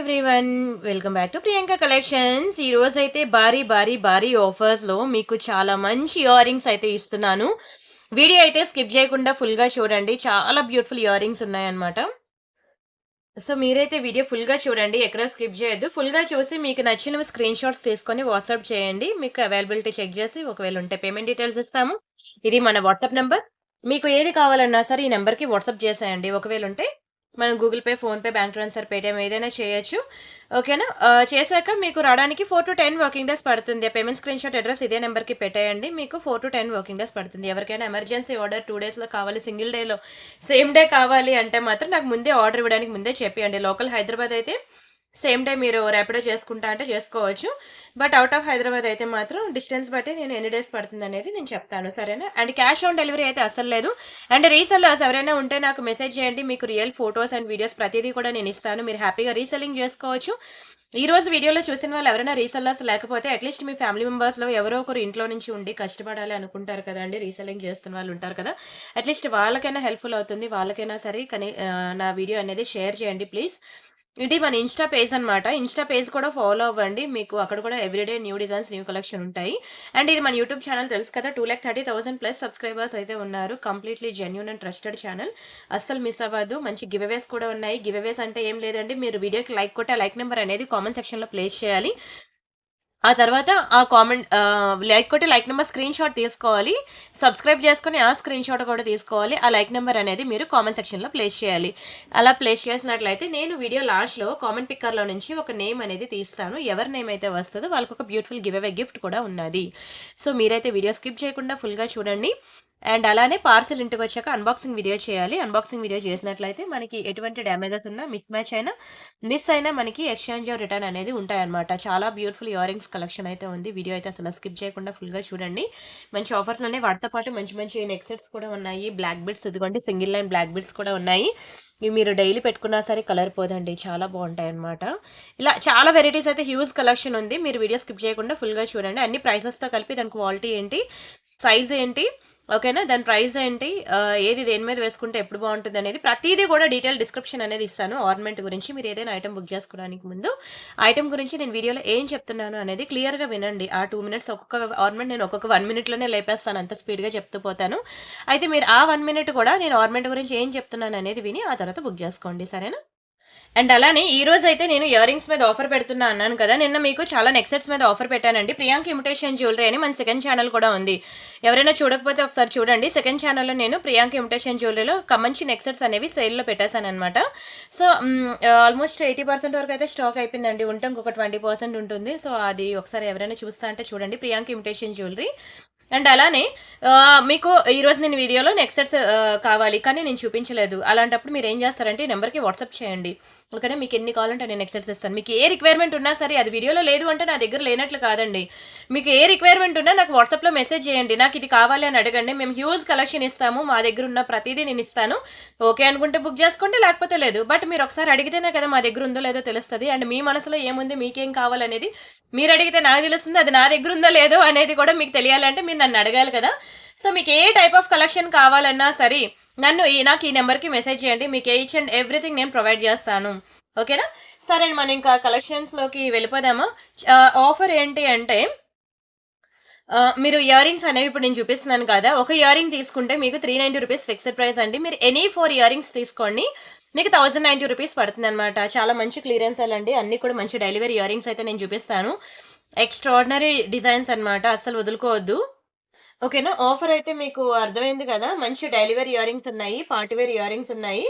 Everyone, welcome back to Priyanka collections. ఈ రోజు అయితే భారీ ఆఫర్స్ లో మీకు చాలా మంచి ఇయర్ రింగ్స్ అయితే ఇస్తున్నాను. వీడియో అయితే స్కిప్ చేయకుండా ఫుల్ గా చూడండి. చాలా బ్యూటిఫుల్ ఇయర్ రింగ్స్ ఉన్నాయన్నమాట. సో మీరైతే వీడియో ఫుల్ గా చూడండి, ఎక్కడ స్కిప్ చేయొద్దు. ఫుల్ గా చూసి మీకు నచ్చినవి స్క్రీన్ షాట్స్ తీసుకొని వాట్సాప్ చేయండి. మీకు అవైలబిలిటీ చెక్ చేసి ఒకవేళ ఉంటే పేమెంట్ డీటెయిల్స్ ఇస్తాము. ఇది మన వాట్సాప్ నెంబర్. మీకు ఏది కావాలన్నా సరే ఈ నెంబర్కి వాట్సాప్ చేసేయండి. ఒకవేళ ఉంటే మనం Google pay, PhonePe, bank transfer, Paytm ఏదైనా చేయొచ్చు. ఓకేనా? చేశాక మీకు రావడానికి 4 to 10 వర్కింగ్ డేస్ పడుతుంది. పేమెంట్ స్క్రీన్ షాట్ అడ్రస్ ఇదే నెంబర్కి పెట్టేయండి. మీకు 4 to 10 వర్కింగ్ డేస్ పడుతుంది. ఎవరికైనా ఎమర్జెన్సీ ఆర్డర్ 2 డేస్లో కావాలి, సింగిల్ డేలో సేమ్ డే కావాలి అంటే మాత్రం నాకు ముందే ఆర్డర్ ఇవ్వడానికి ముందే చెప్పండి. లోకల్ హైదరాబాద్ అయితే సేమ్ డే మీరు ర్యాపిడో చేసుకుంటా అంటే చేసుకోవచ్చు. బట్ అవుట్ ఆఫ్ హైదరాబాద్ అయితే మాత్రం డిస్టెన్స్ బట్టి నేను ఎన్ని డేస్ పడుతుంది అనేది నేను చెప్తాను, సరేనా? అండ్ క్యాష్ ఆన్ డెలివరీ అయితే అసలు లేదు. అండ్ రీసెల్లర్స్ ఎవరైనా ఉంటే నాకు మెసేజ్ చేయండి. మీకు రియల్ ఫొటోస్ అండ్ వీడియోస్ ప్రతిదీ కూడా నేను ఇస్తాను. మీరు హ్యాపీగా రీసెల్లింగ్ చేసుకోవచ్చు. ఈ రోజు వీడియోలో చూసిన వాళ్ళు ఎవరైనా రీసెల్లర్స్ లేకపోతే అట్లీస్ట్ మీ ఫ్యామిలీ మెంబర్స్లో ఎవరో ఒకరు ఇంట్లో నుంచి ఉండి కష్టపడాలి అనుకుంటారు కదండి, రీసెల్లింగ్ చేస్తున్న వాళ్ళు ఉంటారు కదా, అట్లీస్ట్ వాళ్ళకైనా హెల్ప్ఫుల్ అవుతుంది. వాళ్ళకైనా సరే కానీ నా వీడియో అనేది షేర్ చేయండి ప్లీజ్. ఇది మన ఇన్స్టా పేజ్ అనమాట. ఇన్స్టా పేజ్ కూడా ఫాలో అవ్వండి. మీకు అక్కడ కూడా everyday new designs, new collection ఉంటాయి. అండ్ ఇది మన యూట్యూబ్ ఛానల్ తెలుసు కదా, 2,30,000+ సబ్స్క్రైబర్స్ అయితే ఉన్నారు. Completely genuine and trusted channel. అస్సలు మిస్ అవ్వద్దు. మంచి గివ్ అవేస్ కూడా ఉన్నాయి. గివ్ అవేస్ అంటే ఏం లేదండి, మీరు వీడియోకి లైక్ కొట్టి ఆ లైక్ నెంబర్ అనేది కామెంట్ సెక్షన్లో ప్లేస్ చేయాలి. ఆ తర్వాత ఆ కామెంట్ లైక్ కొట్టి లైక్ నెంబర్ స్క్రీన్ షాట్ తీసుకోవాలి. సబ్స్క్రైబ్ చేసుకుని ఆ స్క్రీన్ షాట్ కూడా తీసుకోవాలి. ఆ లైక్ నెంబర్ అనేది మీరు కామెంట్ సెక్షన్లో ప్లేస్ చేయాలి. అలా ప్లేస్ చేసినట్లయితే నేను వీడియో లాస్ట్లో కామెంట్ పిక్కర్లో నుంచి ఒక నేమ్ అనేది తీస్తాను. ఎవరి నేమ్ అయితే వస్తుందో వాళ్ళకి ఒక బ్యూటిఫుల్ గివ్ అవే గిఫ్ట్ కూడా ఉన్నది. సో మీరైతే వీడియో స్కిప్ చేయకుండా ఫుల్గా చూడండి. అండ్ అలానే పార్సిల్ ఇంటికి వచ్చాక అన్బాక్సింగ్ వీడియో చేయాలి. అన్బాక్సింగ్ వీడియో చేసినట్లయితే మనకి ఎటువంటి డ్యామేజెస్ ఉన్నా, మిస్ అయినా మనకి ఎక్స్చేంజ్ రిటర్న్ అనేది ఉంటాయన్నమాట. చాలా బ్యూటిఫుల్ ఇయర్ రింగ్స్ కలెక్షన్ అయితే ఉంది. వీడియో అయితే అసలు స్కిప్ చేయకుండా ఫుల్గా చూడండి. మంచి ఆఫర్స్ ఉన్నాయి. వాటితో పాటు మంచి నెక్ సెట్స్ కూడా ఉన్నాయి. బ్లాక్ బిడ్స్, ఇదిగోండి సింగిల్ లైన్ బ్లాక్ బిడ్స్ కూడా ఉన్నాయి. ఇవి మీరు డైలీ పెట్టుకున్నా సరే కలర్ పోదండి, చాలా బాగుంటాయి అనమాట. ఇలా చాలా వెరైటీస్ అయితే హ్యూజ్ కలెక్షన్ ఉంది. మీరు వీడియో స్కిప్ చేయకుండా ఫుల్గా చూడండి. అన్ని ప్రైసెస్తో కలిపి దాని క్వాలిటీ ఏంటి, సైజ్ ఏంటి, ఓకేనా, దాని ప్రైస్ ఏంటి, ఏది దేని మీద వేసుకుంటే ఎప్పుడు బాగుంటుంది అనేది ప్రతిదీ కూడా డీటెయిల్ డిస్క్రిప్షన్ అనేది ఇస్తాను. ఆర్నమెంట్ గురించి మీరు ఏదైనా ఐటమ్ బుక్ చేసుకోవడానికి ముందు ఐటమ్ గురించి నేను వీడియోలో ఏం చెప్తున్నాను అనేది క్లియర్గా వినండి. ఆ 2 minutes ఒక్కొక్క ఆర్నమెంట్ నేను ఒక్కొక్క 1 minute లేపేస్తాను, అంత స్పీడ్గా చెప్తూ పోతాను. అయితే మీరు ఆ 1 minute కూడా నేను ఆర్నమెంట్ గురించి ఏం చెప్తున్నాను అనేది విని ఆ తర్వాత బుక్ చేసుకోండి, సరేనా? అండ్ అలానే ఈ రోజు అయితే నేను ఇయర్ రింగ్స్ మీద ఆఫర్ పెడుతున్నా అన్నాను కదా, నిన్న మీకు చాలా నెక్ సెట్స్ మీద ఆఫర్ పెట్టానండి. ప్రియాంక ఇమిటేషన్ జ్యువెలరీ అని మన సెకండ్ ఛానల్ కూడా ఉంది. ఎవరైనా చూడకపోతే ఒకసారి చూడండి. సెకండ్ ఛానల్లో నేను ప్రియాంక ఇమిటేషన్ జ్యువెలరీలో మంచి నెక్ సెట్స్ అనేవి సేల్లో పెట్టేశాను అనమాట. సో ఆల్మోస్ట్ 80% వరకు అయితే స్టాక్ అయిపోయిందండి. ఉంటే ఇంకొక 20% ఉంటుంది. సో అది ఒకసారి ఎవరైనా చూస్తా అంటే చూడండి, ప్రియాంక ఇమిటేషన్ జ్యువెలరీ. అండ్ అలానే మీకు ఈరోజు నేను వీడియోలో నెక్ సెట్స్ కావాలి కానీ నేను చూపించలేదు. అలాంటప్పుడు మీరు ఏం చేస్తారంటే ఈ నెంబర్కి వాట్సాప్ చేయండి. ఓకేనా? మీకు ఎన్ని కావాలంటే నేను నెక్ సెట్స్ ఇస్తాను. మీకు ఏ రిక్వైర్మెంట్ ఉన్నా సరే, అది వీడియోలో లేదు అంటే నా దగ్గర లేనట్లు కాదండి. మీకు ఏ రిక్వైర్మెంట్ ఉన్నా నాకు వాట్సాప్లో మెసేజ్ చేయండి. నాకు ఇది కావాలి అని అడగండి. మేము హ్యూజ్ కలెక్షన్ ఇస్తాము. మా దగ్గర ఉన్న ప్రతిదీ నేను ఇస్తాను. ఓకే అనుకుంటే బుక్ చేసుకోండి, లేకపోతే లేదు. బట్ మీరు ఒకసారి అడిగితేనే కదా మా దగ్గర ఉందో లేదో తెలుస్తుంది. అండ్ మీ మనసులో ఏముంది, మీకేం కావాలనేది మీరు అడిగితే నాకు తెలుస్తుంది. అది నా దగ్గర ఉందో లేదో అనేది కూడా మీకు తెలియాలంటే మీరు నన్ను అడగాలి కదా. సో మీకు ఏ టైప్ ఆఫ్ కలెక్షన్ కావాలన్నా సరే నాకు ఈ నెంబర్కి మెసేజ్ చేయండి. మీకు ఈచ్ అండ్ ఎవ్రీథింగ్ నేను ప్రొవైడ్ చేస్తాను. ఓకేనా? సరే అండి, మనం ఇంకా కలెక్షన్స్లోకి వెళ్ళిపోదామా? ఆఫర్ ఏంటి అంటే మీరు ఇయర్ రింగ్స్ అనేవి ఇప్పుడు నేను చూపిస్తున్నాను కదా, ఒక ఇయర్ రింగ్ తీసుకుంటే మీకు 390 రూపీస్ ఫిక్స్డ్ ప్రైస్ అండి. మీరు ఎనీ 4 ఇయర్ రింగ్స్ తీసుకోండి, మీకు 1090 రూపీస్ పడుతుంది అనమాట. చాలా మంచి క్లియరెన్స్ అండి. అన్ని కూడా మంచి డెలివరీ ఇయర్ రింగ్స్ అయితే నేను చూపిస్తాను. ఎక్స్ట్రాడినరీ డిజైన్స్ అనమాట, అస్సలు వదులుకోవద్దు. ఓకేనా? ఆఫర్ అయితే మీకు అర్థమైంది కదా. మంచి డెలివరీ ఇయర్ రింగ్స్ ఉన్నాయి, పార్టీవేర్ ఇయర్ రింగ్స్ ఉన్నాయి.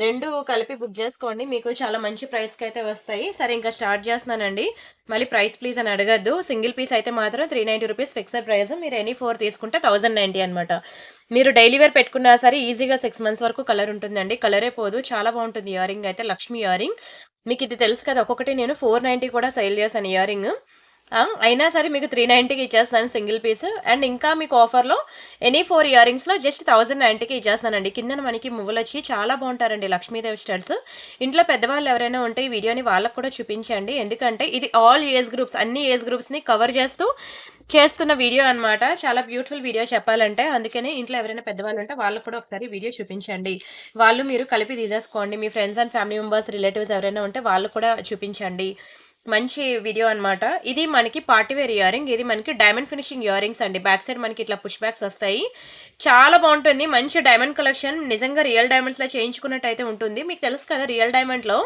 రెండు కలిపి బుక్ చేసుకోండి, మీకు చాలా మంచి ప్రైస్కి అయితే వస్తాయి. సరే ఇంకా స్టార్ట్ చేస్తున్నానండి. మళ్ళీ ప్రైస్ ప్లీజ్ అని అడగద్దు. సింగిల్ పీస్ అయితే మాత్రం 390 రూపీస్ ఫిక్స్డ్ ప్రైస్. మీరు ఎనీ 4 తీసుకుంటే 1090 అనమాట. మీరు డైలీ వేర్ పెట్టుకున్నా సరే ఈజీగా 6 months వరకు కలర్ ఉంటుందండి. కలరే పోదు, చాలా బాగుంటుంది ఇయర్ రింగ్ అయితే. లక్ష్మీ ఇయర్ రింగ్ మీకు ఇది తెలుసు కదా, ఒక్కొక్కటి నేను 490 కూడా సేల్ చేశాను ఇయర్ రింగ్. అయినా సరే మీకు 390కి ఇచ్చేస్తాను సింగిల్ పీస్. అండ్ ఇంకా మీకు ఆఫర్‌లో ఎనీ 4 ఇయర్ రింగ్స్‌లో జస్ట్ 1090కి ఇచ్చేస్తానండి. కిందన మనకి మువ్వలొచ్చి చాలా బావుంటారండి లక్ష్మీదేవి స్టడ్స్. ఇంట్లో పెద్దవాళ్ళు ఎవరైనా ఉంటే ఈ వీడియోని వాళ్ళకి కూడా చూపించండి. ఎందుకంటే ఇది ఆల్ ఏజ్ గ్రూప్స్, అన్ని ఏజ్ గ్రూప్స్‌ని కవర్ చేస్తూ చేస్తున్న వీడియో అనమాట. చాలా బ్యూటిఫుల్ వీడియో చెప్పాలంటే. అందుకనే ఇంట్లో ఎవరైనా పెద్దవాళ్ళు ఉంటే వాళ్ళకి కూడా ఒకసారి వీడియో చూపించండి. వాళ్ళు మీరు కలిపి తీసేసుకోండి. మీ friends and family members, relatives ఎవరైనా ఉంటే వాళ్ళకి కూడా చూపించండి. మంచి వీడియో అనమాట. ఇది మనకి పార్టీ వేర్ ఇయరింగ్. ఇది మనకి డైమండ్ ఫినిషింగ్ ఇయరింగ్స్ అండి. బ్యాక్ సైడ్ మనకి ఇట్లా పుష్ బ్యాక్స్ వస్తాయి. చాలా బావుంటుంది. మంచి డైమండ్ కలెక్షన్. నిజంగా రియల్ డైమండ్స్‌లో చేయించుకున్నట్టయితే ఉంటుంది. మీకు తెలుసు కదా రియల్ డైమండ్‌లో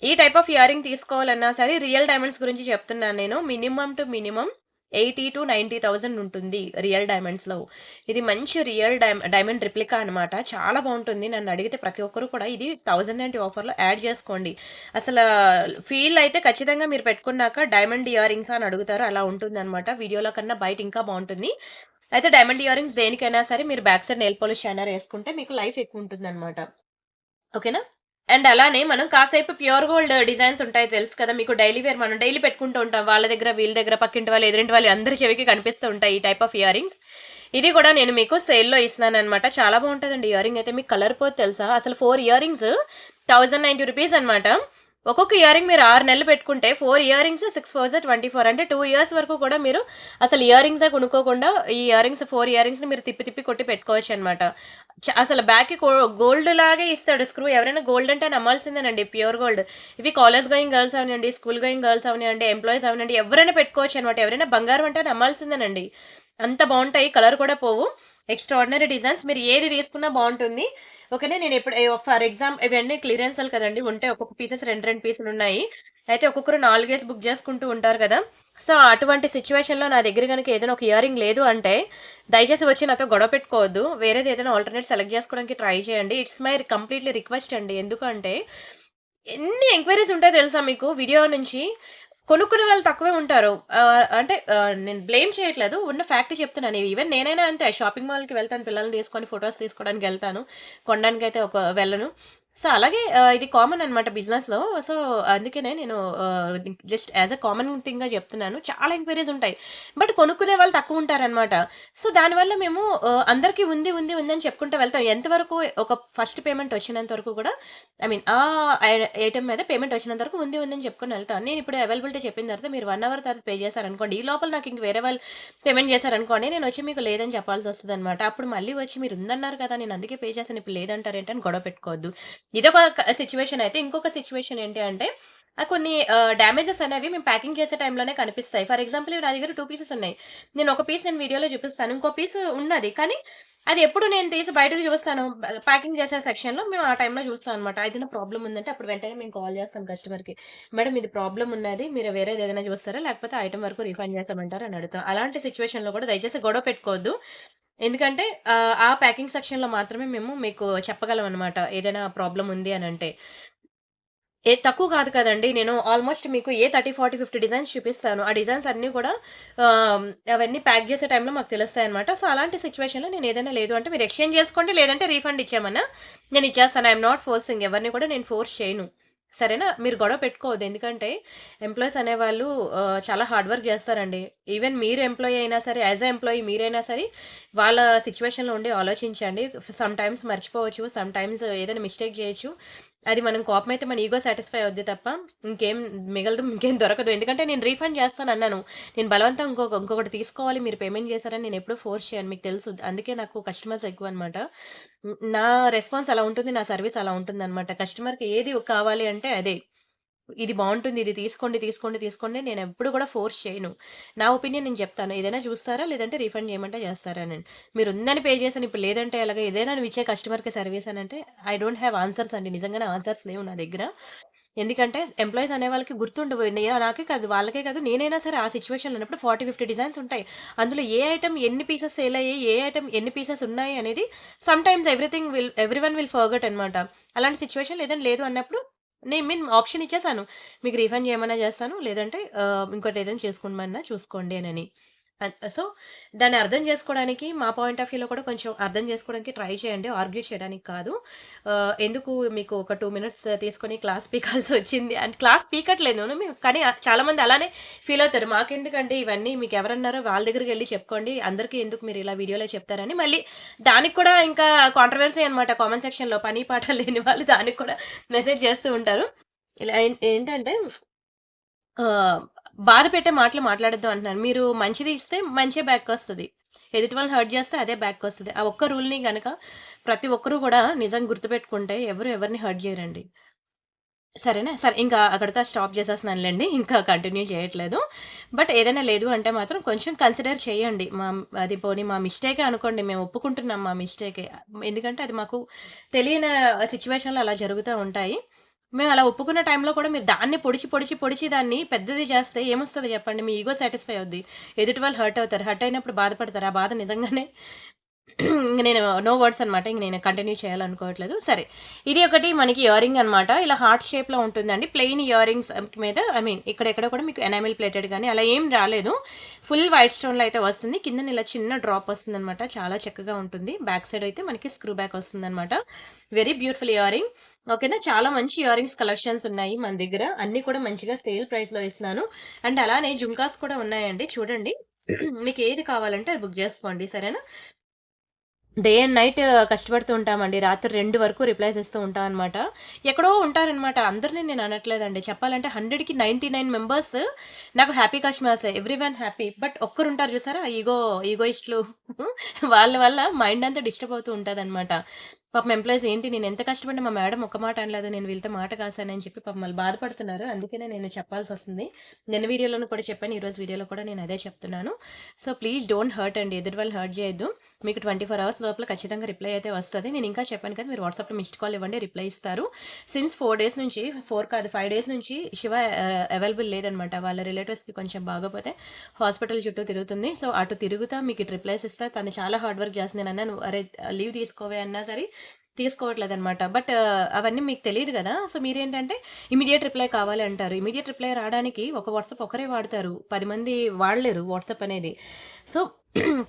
ఈ టైప్ ఆఫ్ ఇయరింగ్ తీసుకోవాలన్నా సరే రియల్ డైమండ్స్ గురించి చెప్తున్నాను నేను. మినిమమ్ టు మినిమమ్ 80,000-90,000 ఉంటుంది రియల్ డైమండ్స్‌లో. ఇది మంచి రియల్ డైమండ్ రిప్లికా అనమాట. చాలా బావుంటుంది. నన్ను అడిగితే ప్రతి ఒక్కరు కూడా ఇది 1090 ఆఫర్‌లో యాడ్ చేసుకోండి. అసల ఫీల్ అయితే ఖచ్చితంగా మీరు పెట్టుకున్నాక డైమండ్ ఇయర్ రింగ్సా అని అడుగుతారు. అలా ఉంటుందనమాట. వీడియోలో కన్నా బయట ఇంకా బావుంటుంది. అయితే డైమండ్ ఇయర్ రింగ్స్ దేనికైనా సరే మీరు back side nail polish shiner ఏసుకుంటే మీకు లైఫ్ ఎక్కువుంటుందనమాట. ఓకేనా? అండ్ అలానే మనం కాసేపు ప్యూర్ గోల్డ్ డిజైన్స్ ఉంటాయి తెలుసు కదా మీకు. డైలీ వేర్ మనం డైలీ పెట్టుకుంటూ ఉంటాం. వాళ్ళ దగ్గర, వీళ్ళ దగ్గర, పక్కింటి వాళ్ళు, ఎదురింటి వాళ్ళు అందరి చెవికి కనిపిస్తూ ఉంటాయి ఈ టైప్ ఆఫ్ ఇయర్ రింగ్స్. ఇది కూడా నేను మీకు సేల్‌లో ఇస్తున్నాననమాట. చాలా బావుంటదండి ఇయర్ రింగ్ అయితే. మీకు కలర్ పోతే తెలుసా? అసలు 4 ఇయర్ రింగ్స్ ₹1090 అనమాట. ఒక్కొక్క ఇయర్ రింగ్ మీరు 6 నెలలు పెట్టుకుంటే 4 ఇయర్ రింగ్స్ 6 4 24 అంటే 2 ఇయర్స్ వరకు కూడా మీరు అసలు ఇయర్ రింగ్సే కొనుక్కోకుండా ఈ ఇయర్ రింగ్స్ 4 ఇయర్ రింగ్స్‌ని మీరు తిప్పి తిప్పి కొట్టి పెట్టుకోవచ్చనమాట. అసలు బ్యాక్‌కి గోల్డ్ లాగే ఇస్తాడు స్క్రూ. ఎవరైనా గోల్డ్ అంటే నమ్మాల్సిందేనండి, ప్యూర్ గోల్డ్. ఇవి కాలేజ్ గోయింగ్ గర్ల్స్ అవనియండి, స్కూల్ గోయింగ్ గర్ల్స్ అవనియండి, ఎంప్లాయీస్ అవనియండి, ఎవరైనా పెట్టుకోవచ్చనమాట. ఎవరైనా బంగారం అంటే నమ్మాల్సిందేనండి. అంత బావుంటాయి. కలర్ కూడా పోవు. Extraordinary designs. మీరు ఏది తీసుకున్నా బావుంటుంది. ఓకేనా? నేను ఇప్పుడు ఫర్ ఇవన్నీ క్లియరెన్స్‌లు కదండీ! ఉంటే ఒక్కొక్క పీసెస్ 2, 2 పీసులున్నాయి. అయితే ఒక్కొక్కరు 4 బుక్ చేసుకుంటూ ఉంటారు కదా! సో, అటువంటి సిట్యుయేషన్‌లో నా దగ్గర గనుక ఏదైనా ఒక ఇయర్ రింగ్ లేదు అంటే, దయచేసి వచ్చి నాతో గొడవ పెట్టుకోవద్దు. వేరేది ఏదైనా ఆల్టర్‌నేట్ సెలెక్ట్ చేసుకోవడానికి ట్రై చేయండి. ఇట్స్ మై కంప్లీట్‌లీ రిక్వెస్ట్ అండి. ఎందుకంటే, ఎన్ని ఎంక్వైరీస్ ఉంటాయో తెలుసా మీకు వీడియో నుంచి? కొనుక్కునే వాళ్ళు తక్కువే ఉంటారు. నేను బ్లేమ్ చేయట్లేదు. ఉన్న ఫ్యాక్ట్ చెప్తున్నాను. ఈవెన్ నేనైనా అంతే. షాపింగ్ మాల్‌కి వెళ్తాను పిల్లల్ని తీసుకొని ఫోటోస్ తీసుకోవడానికెళ్తాను. కొనడానికైతే వెళ్ళను. సో, అలాగే ఇది కామన్ అనమాట బిజినెస్‌లో. సో, అందుకనే నేను జస్ట్ యాస్ ఎ కామన్ థింగ్‌గా చెప్తున్నాను. చాలా ఎంక్వైరీస్ ఉంటాయి. బట్ కొనుక్కునే వాళ్ళు తక్కువుంటారనమాట. సో, దానివల్ల మేము అందరికి ఉంది, ఉంది, ఉంది అని చెప్పుకుంటూ వెళ్తాం. ఎంతవరకు ఒక ఫస్ట్ పేమెంట్ వచ్చినంత వరకు కూడా ఐ మీన్ ఆ ఐటెమ్ మీద పేమెంట్ వచ్చినంత వరకు ఉంది, ఉంది అని చెప్పుకొని వెళ్తాను. నేను ఇప్పుడు అవైలబిలిటీ చెప్పిన తర్వాత మీరు 1 అవర్ తర్వాత పే చేశారనుకోండి, ఈ లోపల నాకు ఇంక వేరే వాళ్ళు పేమెంట్ చేశారనుకోండి, నేను వచ్చి మీకు లేదని చెప్పాల్సొస్తదనమాట. అప్పుడు మళ్ళీ వచ్చి మీరు ఉందన్నారు కదా! నేను అందుకే పే చేశాను ఇప్పుడు లేదంటారేంటి అని గొడవ పెట్టుకోవద్దు. ఇదొక సిట్యుయేషన్ అయితే. ఇంకొక సిట్యుయేషన్ ఏంటి అంటే కొన్ని డ్యామేజెస్ అనేవి మేము ప్యాకింగ్ చేసే టైంలోనే కనిపిస్తాయి. ఫర్ ఎగ్జాంపుల్ నా దగ్గర 2 పీసెస్ ఉన్నాయి. ఒక పీస్ నేను వీడియోలో చూపిస్తాను. ఇంకో పీస్ ఉన్నది. కానీ అది ఎప్పుడు నేను తీసి బయటకి చూస్తాను. ప్యాకింగ్ చేసే సెక్షన్‌లో మేము ఆ టైంలో చూస్తాం అనమాట. ఏదైనా ప్రాబ్లమ్ ఉందంటే అప్పుడు వెంటనే మేము కాల్ చేస్తాం కస్టమర్‌కి. మేడం ఇది ప్రాబ్లమ్ ఉన్నది. మీరు వేరేది ఏదైనా చూస్తారా? లేకపోతే ఐటెమ్ వరకు రిఫండ్ చేస్తామంటారా అని అడుగుతాం. అలాంటి సిట్యుయేషన్‌లో కూడా దయచేసి గొడవ పెట్టుకోవద్దు. ఎందుకంటే ఆ ప్యాకింగ్ సెక్షన్‌లో మాత్రమే మేము మీకు చెప్పగలం అనమాట. ఏదైనా ప్రాబ్లమ్ ఉంది అనంటే. తక్కువ కాదు కదండీ! నేను ఆల్‌మోస్ట్ మీకు 30, 40, 50 డిజైన్స్ చూపిస్తాను. ఆ డిజైన్స్ అన్నీ కూడా ఆహ్, అవన్నీ ప్యాక్ చేసే టైంలో మాకు తెలుస్తాయన్నమాట. సో, అలాంటి సిట్యుయేషన్‌లో నేను ఏదైనా లేదు అంటే మీరు ఎక్స్‌చేంజ్ చేసుకోండి. లేదంటే రీఫండ్ ఇచ్చేయమన్నా నేను ఇచ్చేస్తాను. I am not forcing. ఎవరిని కూడా నేను ఫోర్స్ చేయను. సరేనా? మీరు గొడవ పెట్టుకోవద్దు. ఎందుకంటే ఎంప్లాయీస్ అనేవాళ్ళు చాలా హార్డ్ వర్క్ చేస్తారండి. ఈవెన్ మీరు ఎంప్లాయీ అయినా సరే, యాస్ ఎ ఎంప్లాయీ మీరైనా సరే వాళ్ళ సిట్యుయేషన్‌లో ఉండి ఆలోచించండి. సమ్ టైమ్స్ మర్చిపోవచ్చు. సమ్ టైమ్స్ ఏదైనా మిస్టేక్ చేయొచ్చు. అది మనం కోపమైతే మన ఇగో సాటిస్ఫై అవుద్ది తప్ప ఇంకేం మిగలదు, ఇంకేం దొరకదు. ఎందుకంటే నేను రీఫండ్ చేస్తానన్నాను. నేను బలవంతం ఇంకొకటి తీసుకోవాలి మీరు పేమెంట్ చేశారని నేను ఎప్పుడూ ఫోర్స్ చేయను. మీకు తెలుసు. అందుకే నాకు కస్టమర్స్ ఎక్కువనమాట. నా రెస్పాన్స్ అలా ఉంటుంది. నా సర్విస్ అలా ఉంటుందనమాట. కస్టమర్‌కి ఏది కావాలి అంటే అదే. ఇది బావుంటుంది. ఇది తీసుకోండి, తీసుకోండి, తీసుకోండి. నేనెప్పుడు కూడా ఫోర్స్ చేయను. నా ఒపీనియన్ నేను చెప్తాను. ఏదైనా చూస్తారా? లేదంటే రీఫండ్ చేయమంటే చేస్తారా అని. మీరుందని పే చేశాను ఇప్పుడు లేదంటే ఎలాగా? ఏదైనా నువ్విచ్చే కస్టమర్‌కి సర్వీస్ అనంటే ఐ డోంట్ హావ్ ఆన్సర్స్ అండి. నిజంగానే ఆన్సర్స్ లేవు నా దగ్గర. ఎందుకంటే ఎంప్లాయీస్ అనే వాళ్ళకి గుర్తుండవు. నాకే కాదు, వాళ్ళకే కాదు నేనైనా సరే ఆ సిట్యుయేషన్‌లో ఉన్నప్పుడు 40, 50 డిజైన్స్ ఉంటాయి. అందులో ఏ ఐటెమ్ ఎన్ని పీసెస్ సేల్ అయ్యాయి, ఏ ఐటెమ్ ఎన్ని పీసెస్ ఉన్నాయి అనేది సమ్‌టైమ్స్ ఎవ్రీవన్ విల్ ఫర్గెట్ అనమాట. అలాంటి సిట్యుయేషన్‌లో ఏదైనా లేదు అన్నప్పుడు ఆప్షన్ ఇచ్చేసాను. మీకు రీఫండ్ చేయమన్నా చేస్తాను. లేదంటే ఇంకోటి ఏదైనా చేసుకోమన్నా చూసుకోండి అనని. సో, దాన్ని అర్థం చేసుకోవడానికి మా పాయింట్ ఆఫ్ వ్యూలో కూడా కొంచెం అర్థం చేసుకోవడానికి ట్రై చేయండి. ఆర్గ్యూ చేయడానికి కాదు. ఎందుకు మీకు ఒక 2 మినిట్స్ తీసుకొని క్లాస్ పీకాల్సొచ్చింది అని క్లాస్ పీకట్లేదు. కానీ చాలామంది అలానే ఫీల్ అవుతారు. మాకెందుకండి ఇవన్నీ మీకెవరన్నారో వాళ్ళ దగ్గరికెళ్లి చెప్పుకోండి. అందరికీ ఎందుకు మీరు ఇలా వీడియోలో చెప్తారని మళ్ళీ దానికి కూడా ఇంకా కాంట్రోవర్సీ అనమాట కామెంట్ సెక్షన్‌లో. పని పాట లేని వాళ్ళు దానికి కూడా మెసేజ్ చేస్తూ ఉంటారు. ఇలా ఏంటంటే ఆహ్, బాధ పెట్టే మాటలు మాట్లాడొద్దు అంటున్నాను. మీరు మంచిది ఇస్తే మంచే బ్యాక్‌కొస్తది. ఎదుటి వాళ్ళని హర్ట్ చేస్తే అదే బ్యాక్‌కొస్తది. ఆ ఒక్క రూల్‌ని గనక ప్రతి ఒక్కరు కూడా నిజంగా గుర్తుపెట్టుకుంటే ఎవరు ఎవరిని హర్ట్ చేయరండి. సరేనా? సరే ఇంకా అక్కడితో స్టాప్ చేసేస్తున్నానులెండి. ఇంకా కంటిన్యూ చేయట్లేదు. బట్ ఏదైనా లేదు అంటే మాత్రం కొంచెం కన్సిడర్ చేయండి. అది పోనీ మా మిస్టేకే అనుకోండి. మేము ఒప్పుకుంటున్నాం మా మిస్టేకే. ఎందుకంటే అది మాకు తెలియని సిట్యుయేషన్‌లో అలా జరుగుతా ఉంటాయి. మేము అలా ఒప్పుకున్న టైంలో కూడా మీరు దాన్ని పొడిచి దాన్ని పెద్దది చేస్తే ఏమొస్తది చెప్పండి? మీ ఇగో సాటిస్ఫై అవుద్ది. ఎదుటి వాళ్ళు హర్ట్ అవుతారు. హర్ట్ అయినప్పుడు బాధపడతారు. ఆ బాధ నిజంగానే ఇంక నేను నో వర్డ్స్ అనమాట. ఇంక నేను కంటిన్యూ చేయాలనుకోవట్లేదు. సరే. ఇది ఒకటి మనకి ఇయరింగ్ అనమాట. ఇలా హార్ట్ షేప్‌లో ఉంటుందండి. ప్లెయిన్ ఇయరింగ్స్ మీద ఇక్కడెక్కడ కూడా మీకు ఎనామిల్ ప్లేటెడ్ గాని అలా ఏం రాలేదు. ఫుల్ వైట్ స్టోన్‌లో అయితే వస్తుంది. కిందన ఇలా చిన్న డ్రాప్ వస్తుందనమాట. చాలా చక్కగా ఉంటుంది. బ్యాక్ సైడ్ అయితే మనకి స్క్రూ బ్యాక్ వస్తుందనమాట. Very beautiful earring. ఓకేనా. చాలా మంచి ఇయరింగ్స్ కలెక్షన్స్ ఉన్నాయి మన దగ్గర. అన్నీ కూడా మంచిగా సేల్ ప్రైస్‌లో ఇస్తున్నాను. అండ్ అలానే జుంకాస్ కూడా ఉన్నాయండి. చూడండి. మీకు ఏది కావాలంటే అది బుక్ చేసుకోండి. సరేనా? డే అండ్ నైట్ కష్టపడుతూ ఉంటామండి. రాత్రి 2 వరకు రిప్లైస్ ఇస్తూ ఉంటాం అనమాట. ఎక్కడో ఉంటారనమాట. అందరిని నేను అనట్లేదండి. చెప్పాలంటే 100కి 99 మెంబర్స్ నాకు హ్యాపీ కస్టమర్సే. Everyone happy. బట్ ఒక్కరుంటారు చూసారా? ఈగోయిస్టులు వాళ్ళ వల్ల మైండ్ అంతా డిస్టర్బ్ అవుతూ ఉంటదనమాట. పాపం ఎంప్లాయీస్ ఏంటి నేనెంత కష్టపడినా మా మేడం ఒక్క మాట అనలేదు. నేను వీళ్ళతో మాట కాసానని చెప్పి పాపం వాళ్ళు బాధపడుతున్నారు. అందుకనే నేను చెప్పాల్సొస్తుంది. నిన్న వీడియోలోను కూడా చెప్పాను. ఈరోజు వీడియోలో కూడా నేను అదే చెప్తున్నాను. సో, ప్లీజ్ డోంట్ హర్ట్ అండి. ఎదుటి వాళ్ళని హర్ట్ చేయొద్దు. మీకు 24 అవర్స్ లోపల ఖచ్చితంగా రిప్లై అయితే వస్తది. నేను ఇంకా చెప్పాను కదా! మీరు వాట్సాప్‌లో మిస్డ్ కాల్ ఇవ్వండి. రిప్లై ఇస్తారు. సిన్స్ 4 డేస్ నుంచి 4 కాదు 5 డేస్ నుంచి శివ అవైలబుల్ లేదనమాట. వాళ్ళ రిలేటివ్స్‌కి కొంచెం బాగోపోతే హాస్పిటల్ చుట్టూ తిరుగుతుంది. సో, అటు తిరుగుతా మీకు ఇటు రిప్లైస్ ఇస్తా. తను చాలా హార్డ్ వర్క్ చేస్తుంది. నేనన్నాను, "అరే! లీవ్ తీసుకోవే" అన్నా సరే తీసుకోవట్లేదనమాట. బట్ అవన్నీ మీకు తెలీదు గదా! సో, మీరేంటంటే ఇమ్మీడియేట్ రిప్లై కావాలి అంటారు. ఇమ్మీడియేట్ రిప్లై రాడానికి ఒక వాట్సాప్ ఒకరే వాడతారు. 10 మంది వాడలేరు వాట్సాప్ అనేది. సో,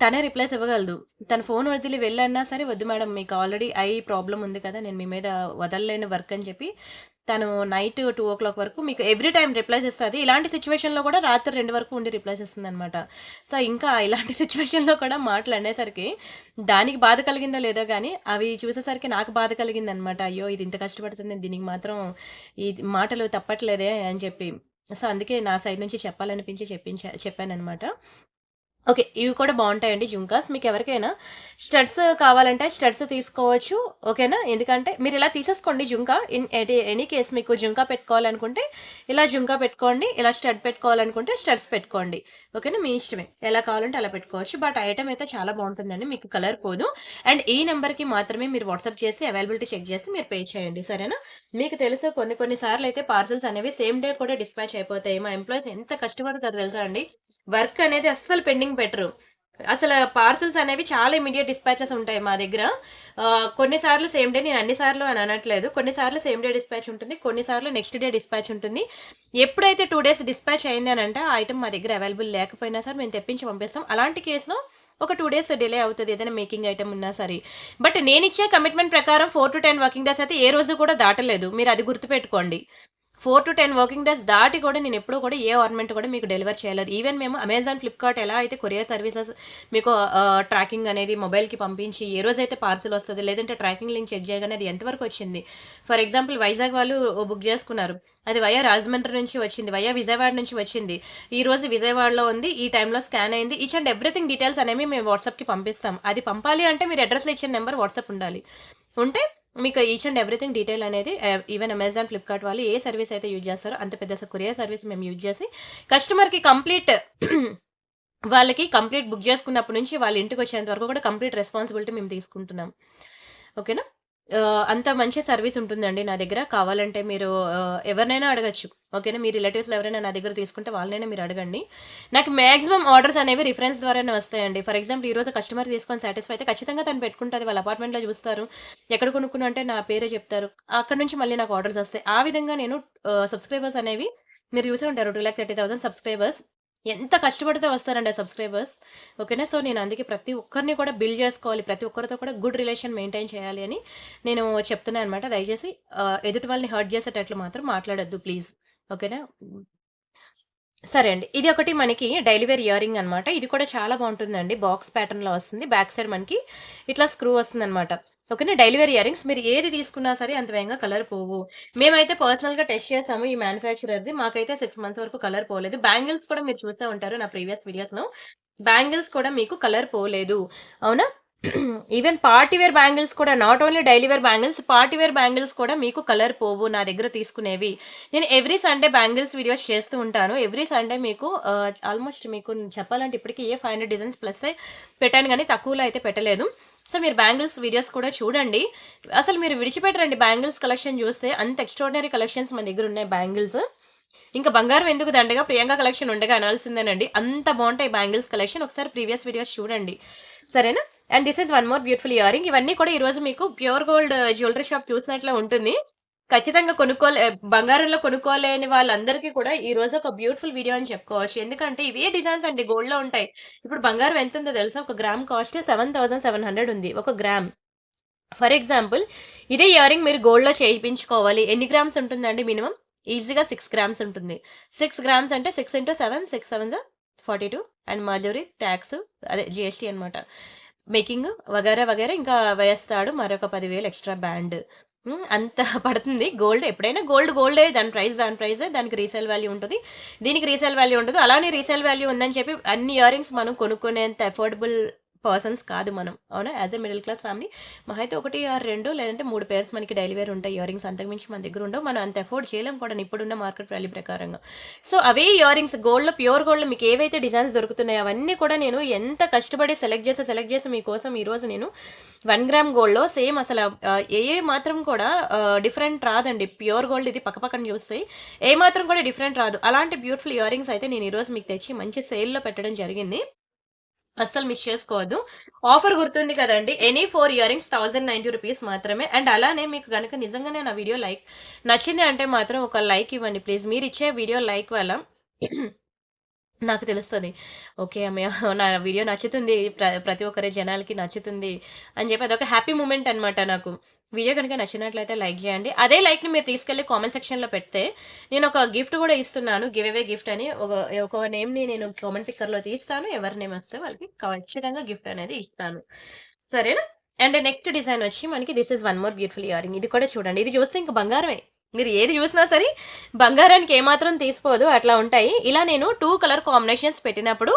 తనే రిప్లైస్ ఇవ్వగలదు. తన ఫోన్ వదిలి వెళ్ళన్నా సరే, "వద్దు మేడం మీకు ఆల్రెడీ ఐ ప్రాబ్లమ్ ఉంది కదా! నేను మీ మీద వదలలేని వర్క్" అని చెప్పి తను నైట్ 2:00 వరకు మీకు ఎవ్రీ టైమ్ రిప్లైస్ ఇస్తది. ఇలాంటి సిట్యుయేషన్‌లో కూడా రాత్రి 2 వరకు ఉండి రిప్లైస్ ఇస్తుందనమాట. సో, ఇంకా ఇలాంటి సిట్యుయేషన్‌లో కూడా మాటలు అనేసరికి దానికి బాధ కలిగిందో లేదో గానీ, అవి చూసేసరికి నాకు బాధ కలిగిందనమాట. అయ్యో! ఇది ఇంత కష్టపడుతుంది. దీనికి మాత్రం ఈ మాటలు తప్పట్లేదే అని చెప్పి. సో, అందుకే నా సైడ్ నుంచి చెప్పాలనిపించి చెప్పాననమాట. ఓకే. ఇవి కూడా బావుంటాయండి జుంకాస్. మీకెవరికైనా స్టడ్స్ కావాలంటే స్టడ్స్ తీసుకోవచ్చు. ఓకేనా? ఎందుకంటే మీరిలా తీసేసుకోండి జుంకా. ఇన్ ఎనీ కేస్ మీకు జుంకా పెట్టుకోవాలనుకుంటే ఇలా జుంకా పెట్టుకోండి. ఇలా స్టడ్ పెట్టుకోవాలనుకుంటే స్టడ్స్ పెట్టుకోండి. ఓకేనా? మీ ఇష్టమే. ఎలా కావాలంటే అలా పెట్టుకోవచ్చు. బట్ ఐటెమ్ అయితే చాలా బావుంటుందండి. మీకు కలర్ పోదు. అండ్ ఈ నంబర్‌కి మాత్రమే మీరు వాట్సాప్ చేసి అవైలబిలిటీ చెక్ చేసి మీరు పే చేయండి. సరేనా? మీకు తెలుసు కొన్ని కొన్ని సార్లయితే పార్సెల్స్ అనేవి సేమ్ డే కూడా డిస్పాచ్ అయిపోతాయి. మా ఎంప్లాయీస్ ఎంత కష్టపడతారో తెలుసా అండి? వర్క్ అనేది అస్సలు పెండింగ్ పెట్టరు. అసల పార్సెల్స్ అనేవి చాలా ఇమ్మీడియేట్ డిస్పాచెస్ ఉంటాయి మా దగ్గర. కొన్ని సార్లు సేమ్ డే నేను అన్ని సార్లు అని అనట్లేదు. కొన్ని సార్లు సేమ్ డే డిస్పాచ్ ఉంటుంది. కొన్ని సార్లు నెక్స్ట్ డే డిస్పాచ్ ఉంటుంది. ఎప్పుడైతే 2 డేస్ డిస్పాచ్ అయింది అనంటే ఆ ఐటెమ్ మా దగ్గర అవైలబుల్ లేకపోయినా సరే మేము తెప్పించి పంపిస్తాం. అలాంటి కేస్‌లో ఒక 2 డేస్ డిలే అవుతది. ఏదైనా మేకింగ్ ఐటెమ్ ఉన్నా సరే. బట్ నేనిచ్చే కమిట్మెంట్ ప్రకారం 4-10 వర్కింగ్ డేస్ అయితే ఏ రోజు కూడా దాటలేదు. మీరది గుర్తుపెట్టుకోండి. 4-10 వర్కింగ్ డేస్ దాటి కూడా నేనెప్పుడూ కూడా ఏ ఆర్నమెంట్ కూడా మీకు డెలివర్ చేయలేదు. ఈవెన్ మేము అమెజాన్, ఫ్లిప్‌కార్ట్ ఎలా అయితే కొరియర్ సర్వీసెస్ మీకు ట్రాకింగ్ అనేది మొబైల్‌కి పంపించి ఏ రోజైతే పార్సెల్ వస్తది, లేదంటే ట్రాకింగ్ లింక్ చెక్ చేయగానే అది ఎంతవరకు వచ్చింది. ఫర్ ఎగ్జాంపుల్ వైజాగ్ వాళ్ళు బుక్ చేసుకున్నారు. అది వయా రాజమండ్రి నుంచి వచ్చింది. వయా విజయవాడ నుంచి వచ్చింది. ఈరోజు విజయవాడలో ఉంది. ఈ టైంలో స్కాన్ అయింది. ఈచ్ అండ్ ఎవ్రీథింగ్ డీటెయిల్స్ అనేవి మేము వాట్సాప్‌కి పంపిస్తాం. అది పంపాలి అంటే మీరు అడ్రెస్‌లో ఇచ్చిన నంబర్ వాట్సాప్ ఉండాలి. ఉంటే మీకు ఈచ్ అండ్ ఎవ్రీథింగ్ డీటెయిల్ అనేది ఈవెన్ అమెజాన్, ఫ్లిప్‌కార్ట్ వాళ్ళు ఏ సర్వీస్ అయితే యూజ్ చేస్తారో అంత పెద్ద కొరియర్ సర్వీస్ మేము యూజ్ చేసి కస్టమర్‌కి కంప్లీట్ వాళ్ళకి కంప్లీట్ బుక్ చేసుకున్నప్పటి నుంచి వాళ్ళ ఇంటికొచ్చేంత వరకు కూడా కంప్లీట్ రెస్పాన్సిబిలిటీ మేము తీసుకుంటున్నాం. ఓకేనా? అంత మంచి సర్వీస్ ఉంటుందండి నా దగ్గర. కావాలంటే మీరు ఎవరినైనా అడగొచ్చు. ఓకేనా? మీ రిలేటివ్స్‌లో ఎవరైనా నా దగ్గర తీసుకుంటే వాళ్ళనైనా మీరు అడగండి. నాకు మాక్సిమం ఆర్డర్స్ అనేవి రిఫరెన్స్ ద్వారానే వస్తాయండి. ఫర్ ఎగ్జాంపుల్ ఈరోజు కస్టమర్ తీసుకొని సాటిస్ఫై అయితే ఖచ్చితంగా తను పెట్టుకుంటది. వాళ్ళ అపార్ట్మెంట్‌లో చూస్తారు. ఎక్కడ కొనుక్కున్నా అంటే నా పేరే చెప్తారు. అక్కడి నుంచి మళ్ళీ నాకు ఆర్డర్స్ వస్తాయి. ఆ విధంగా నేను సబ్‌స్క్రైబర్స్ అనేవి మీరు చూసే ఉంటారు 2,30,000 సబ్‌స్క్రైబర్స్. ఎంత కష్టపడితే వస్తారండి ఆ సబ్స్క్రైబర్స్. ఓకేనా. సో నేను అందుకే ప్రతి ఒక్కరిని కూడా బిల్డ్ చేసుకోవాలి, ప్రతి ఒక్కరితో కూడా గుడ్ రిలేషన్ మెయింటైన్ చేయాలి అని నేను చెప్తున్నాను అనమాట. దయచేసి ఎదుటి వాళ్ళని హర్ట్ చేసేటట్లు మాత్రం మాట్లాడొద్దు ప్లీజ్. ఓకేనా. సరే అండి. ఇది ఒకటి మనకి డైలీ వేర్ ఇయర్ రింగ్ అనమాట. ఇది కూడా చాలా బాగుంటుందండి. బాక్స్ ప్యాటర్న్‌లో వస్తుంది. బ్యాక్ సైడ్ మనకి ఇట్లా స్క్రూ వస్తుందనమాట. ఓకేనా. డైలీ వేర్ ఇయర్ రింగ్స్ మీరు ఏది తీసుకున్నా సరే అంత వేగంగా కలర్ పోవు. మేమైతే పర్సనల్‌గా టెస్ట్ చేసాము ఈ మ్యానుఫ్యాక్చరర్‌ది. మాకైతే 6 మంత్స్ వరకు కలర్ పోలేదు. బ్యాంగిల్స్ కూడా మీరు చూసే ఉంటారు నా ప్రీవియస్ వీడియోస్‌లో. బ్యాంగిల్స్ కూడా మీకు కలర్ పోలేదు. అవునా? ఈవెన్ పార్టీ వేర్ బ్యాంగిల్స్ కూడా, not only daily wear bangles, party wear bangles కూడా మీకు కలర్ పోవు నా దగ్గర తీసుకునేవి. నేను ఎవ్రీ సండే బ్యాంగిల్స్ వీడియోస్ చేస్తూ ఉంటాను. ఎవ్రీ సండే మీకు ఆల్మోస్ట్ మీకు చెప్పాలంటే ఇప్పటికి 500 డిజైన్స్ ప్లస్ పెట్టాను కానీ తక్కువలో అయితే పెట్టలేదు. సో మీరు బ్యాంగిల్స్ వీడియోస్ కూడా చూడండి. అసలు మీరు విడిచిపెట్టరండి బ్యాంగిల్స్ కలెక్షన్ చూస్తే. అంత ఎక్స్ట్రాడినరీ కలెక్షన్స్ మన దగ్గర ఉన్నాయి బ్యాంగిల్స్. ఇంకా బంగారం ఎందుకు దండగా, ప్రియాంక కలెక్షన్ ఉండగా అనాల్సిందేనండి. అంత బాగుంటాయి బ్యాంగిల్స్ కలెక్షన్. ఒకసారి ప్రీవియస్ వీడియోస్ చూడండి. సరేనా. And this is one more beautiful ear ring. ఇవన్నీ కూడా ఈ రోజు మీకు ప్యూర్ గోల్డ్ జ్యువెలరీ షాప్ చూసినట్లే ఉంటుంది. ఖచ్చితంగా బంగారంలో కొనుక్కోలేని వాళ్ళందరికీ కూడా ఈ రోజు ఒక బ్యూటిఫుల్ వీడియో అని చెప్పుకోవచ్చు. ఎందుకంటే ఇవే డిజైన్స్ అండి గోల్డ్ లో ఉంటాయి. ఇప్పుడు బంగారం ఎంత ఉందో తెలుసా? ఒక గ్రామ్ కాస్ట్ 7,700 ఉంది ఒక గ్రామ్. ఫర్ ఎగ్జాంపుల్ ఇదే ఇయర్ రింగ్ మీరు గోల్డ్ లో చేయించుకోవాలి. ఎన్ని గ్రామ్స్ ఉంటుందండి మినిమం? ఈజీగా 6 గ్రామ్స్ ఉంటుంది. 6 గ్రామ్స్ అంటే 6 ఇంటూ 7, 6 7 42 అండ్ మజూరీ ట్యాక్స్, అదే జిఎస్టీ అనమాట. మేకింగ్ వగేరా వగేరా ఇంకా వేస్తాడు మరొక 10,000 ఎక్స్ట్రా బ్యాండ్. అంత పడుతుంది. గోల్డ్ ఎప్పుడైనా గోల్డే, దాని ప్రైజే, దానికి రీసేల్ వాల్యూ ఉంటుంది, దీనికి రీసేల్ వాల్యూ ఉంటుంది. అలానే రీసేల్ వాల్యూ ఉందని చెప్పి అన్ని ఇయర్ రింగ్స్ మనం కొనుక్కునేంత అఫోర్డబుల్ పర్సన్స్ కాదు మనం. అవునా. As a middle class family మహా అయితే 1 ఆర్ 2 లేదంటే 3 పేర్స్ మనకి డైలీ వేర్ ఉంటాయి ఇయర్ రింగ్స్. అంతకుమించి మన దగ్గర ఉండవు. మనం అంత అఫోర్డ్ చేయలేం కూడా ఇప్పుడున్న మార్కెట్ వాల్యూ ప్రకారంగా. సో అవే ఇయర్ రింగ్స్ గోల్డ్లో, ప్యూర్ గోల్డ్లో మీకు ఏవైతే డిజైన్స్ దొరుకుతున్నాయో అవన్నీ కూడా నేను ఎంత కష్టపడి సెలెక్ట్ చేసి మీకోసం ఈరోజు నేను 1 గ్రామ్ గోల్డ్లో సేమ్ అసలు ఏ మాత్రం కూడా డిఫరెంట్ రాదండి. ప్యూర్ గోల్డ్ ఇది పక్కన చూస్తే ఏ మాత్రం కూడా డిఫరెంట్ రాదు. అలాంటి బ్యూటిఫుల్ ఇయర్ రింగ్స్ అయితే నేను ఈరోజు మీకు తెచ్చి మంచి సేల్లో పెట్టడం జరిగింది. అస్సలు మిస్ చేసుకోవద్దు. ఆఫర్ గుర్తుంది కదండి. ఎనీ 4 ఇయర్ రింగ్స్ 1090 రూపీస్ మాత్రమే. అండ్ అలానే మీకు కనుక నిజంగానే నా వీడియో నచ్చింది అంటే మాత్రం ఒక లైక్ ఇవ్వండి ప్లీజ్. మీరు ఇచ్చే వీడియో లైక్ వల్ల నాకు తెలుస్తుంది ఓకే అమ్మయ్య నా వీడియో నచ్చుతుంది, ప్రతి ఒక్కరి జనాలకి నచ్చుతుంది అని చెప్పి అదొక హ్యాపీ మూమెంట్ అనమాట నాకు. వీడియో కనుక నచ్చినట్లయితే లైక్ చేయండి. అదే లైక్ని మీరు తీసుకెళ్ళి కామెంట్ సెక్షన్లో పెడితే నేను ఒక గిఫ్ట్ కూడా ఇస్తున్నాను, గివ్ అవే గిఫ్ట్ అని. ఒక నేమ్ని నేను కామెంట్ పిక్కర్లో తీస్తాను. ఎవరి నేమ్ వస్తే వాళ్ళకి ఖచ్చితంగా గిఫ్ట్ అనేది ఇస్తాను. సరేనా. అండ్ నెక్స్ట్ డిజైన్ వచ్చి మనకి this is one more beautiful ear ring. ఇది కూడా చూడండి. ఇది చూస్తే ఇంకా బంగారమే. మీరు ఏది చూసినా సరే బంగారానికి ఏమాత్రం తీసిపోదు అట్లా ఉంటాయి. ఇలా నేను 2 కలర్ కాంబినేషన్స్ పెట్టినప్పుడు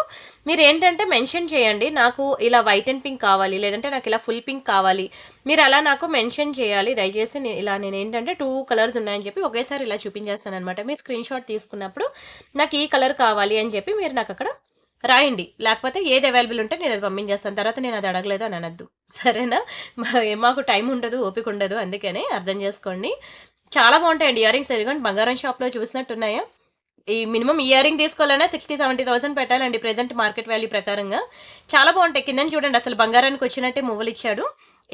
మీరు ఏంటంటే మెన్షన్ చేయండి, నాకు ఇలా వైట్ అండ్ పింక్ కావాలి, లేదంటే నాకు ఇలా ఫుల్ పింక్ కావాలి. మీరు అలా నాకు మెన్షన్ చేయాలి దయచేసి. నేను ఏంటంటే 2 కలర్స్ ఉన్నాయని చెప్పి ఒకేసారి ఇలా చూపించేస్తాను అనమాట. మీరు స్క్రీన్ షాట్ తీసుకున్నప్పుడు నాకు ఈ కలర్ కావాలి అని చెప్పి మీరు నాకు అక్కడ రాయండి. లేకపోతే ఏది అవైలబుల్ ఉంటే నేను అది పంపించేస్తాను. తర్వాత నేను అది అడగలేదు అని అనద్దు. సరేనా. మాకు టైం ఉండదు, ఓపిక ఉండదు, అందుకనే అర్థం చేసుకోండి. చాలా బాగుంటాయండి ఇయర్ రింగ్స్. ఎదుగుండి బంగారం షాప్లో చూసినట్టున్నాయా? ఈ మినిమం ఇయర్ రింగ్ తీసుకోవాలన్నా 60-70,000 పెట్టాలండి ప్రెసెంట్ మార్కెట్ వాల్యూ ప్రకారంగా. చాలా బాగుంటాయి. కింద చూడండి అసలు బంగారానికి వచ్చినట్టే మువ్వలు ఇచ్చాడు.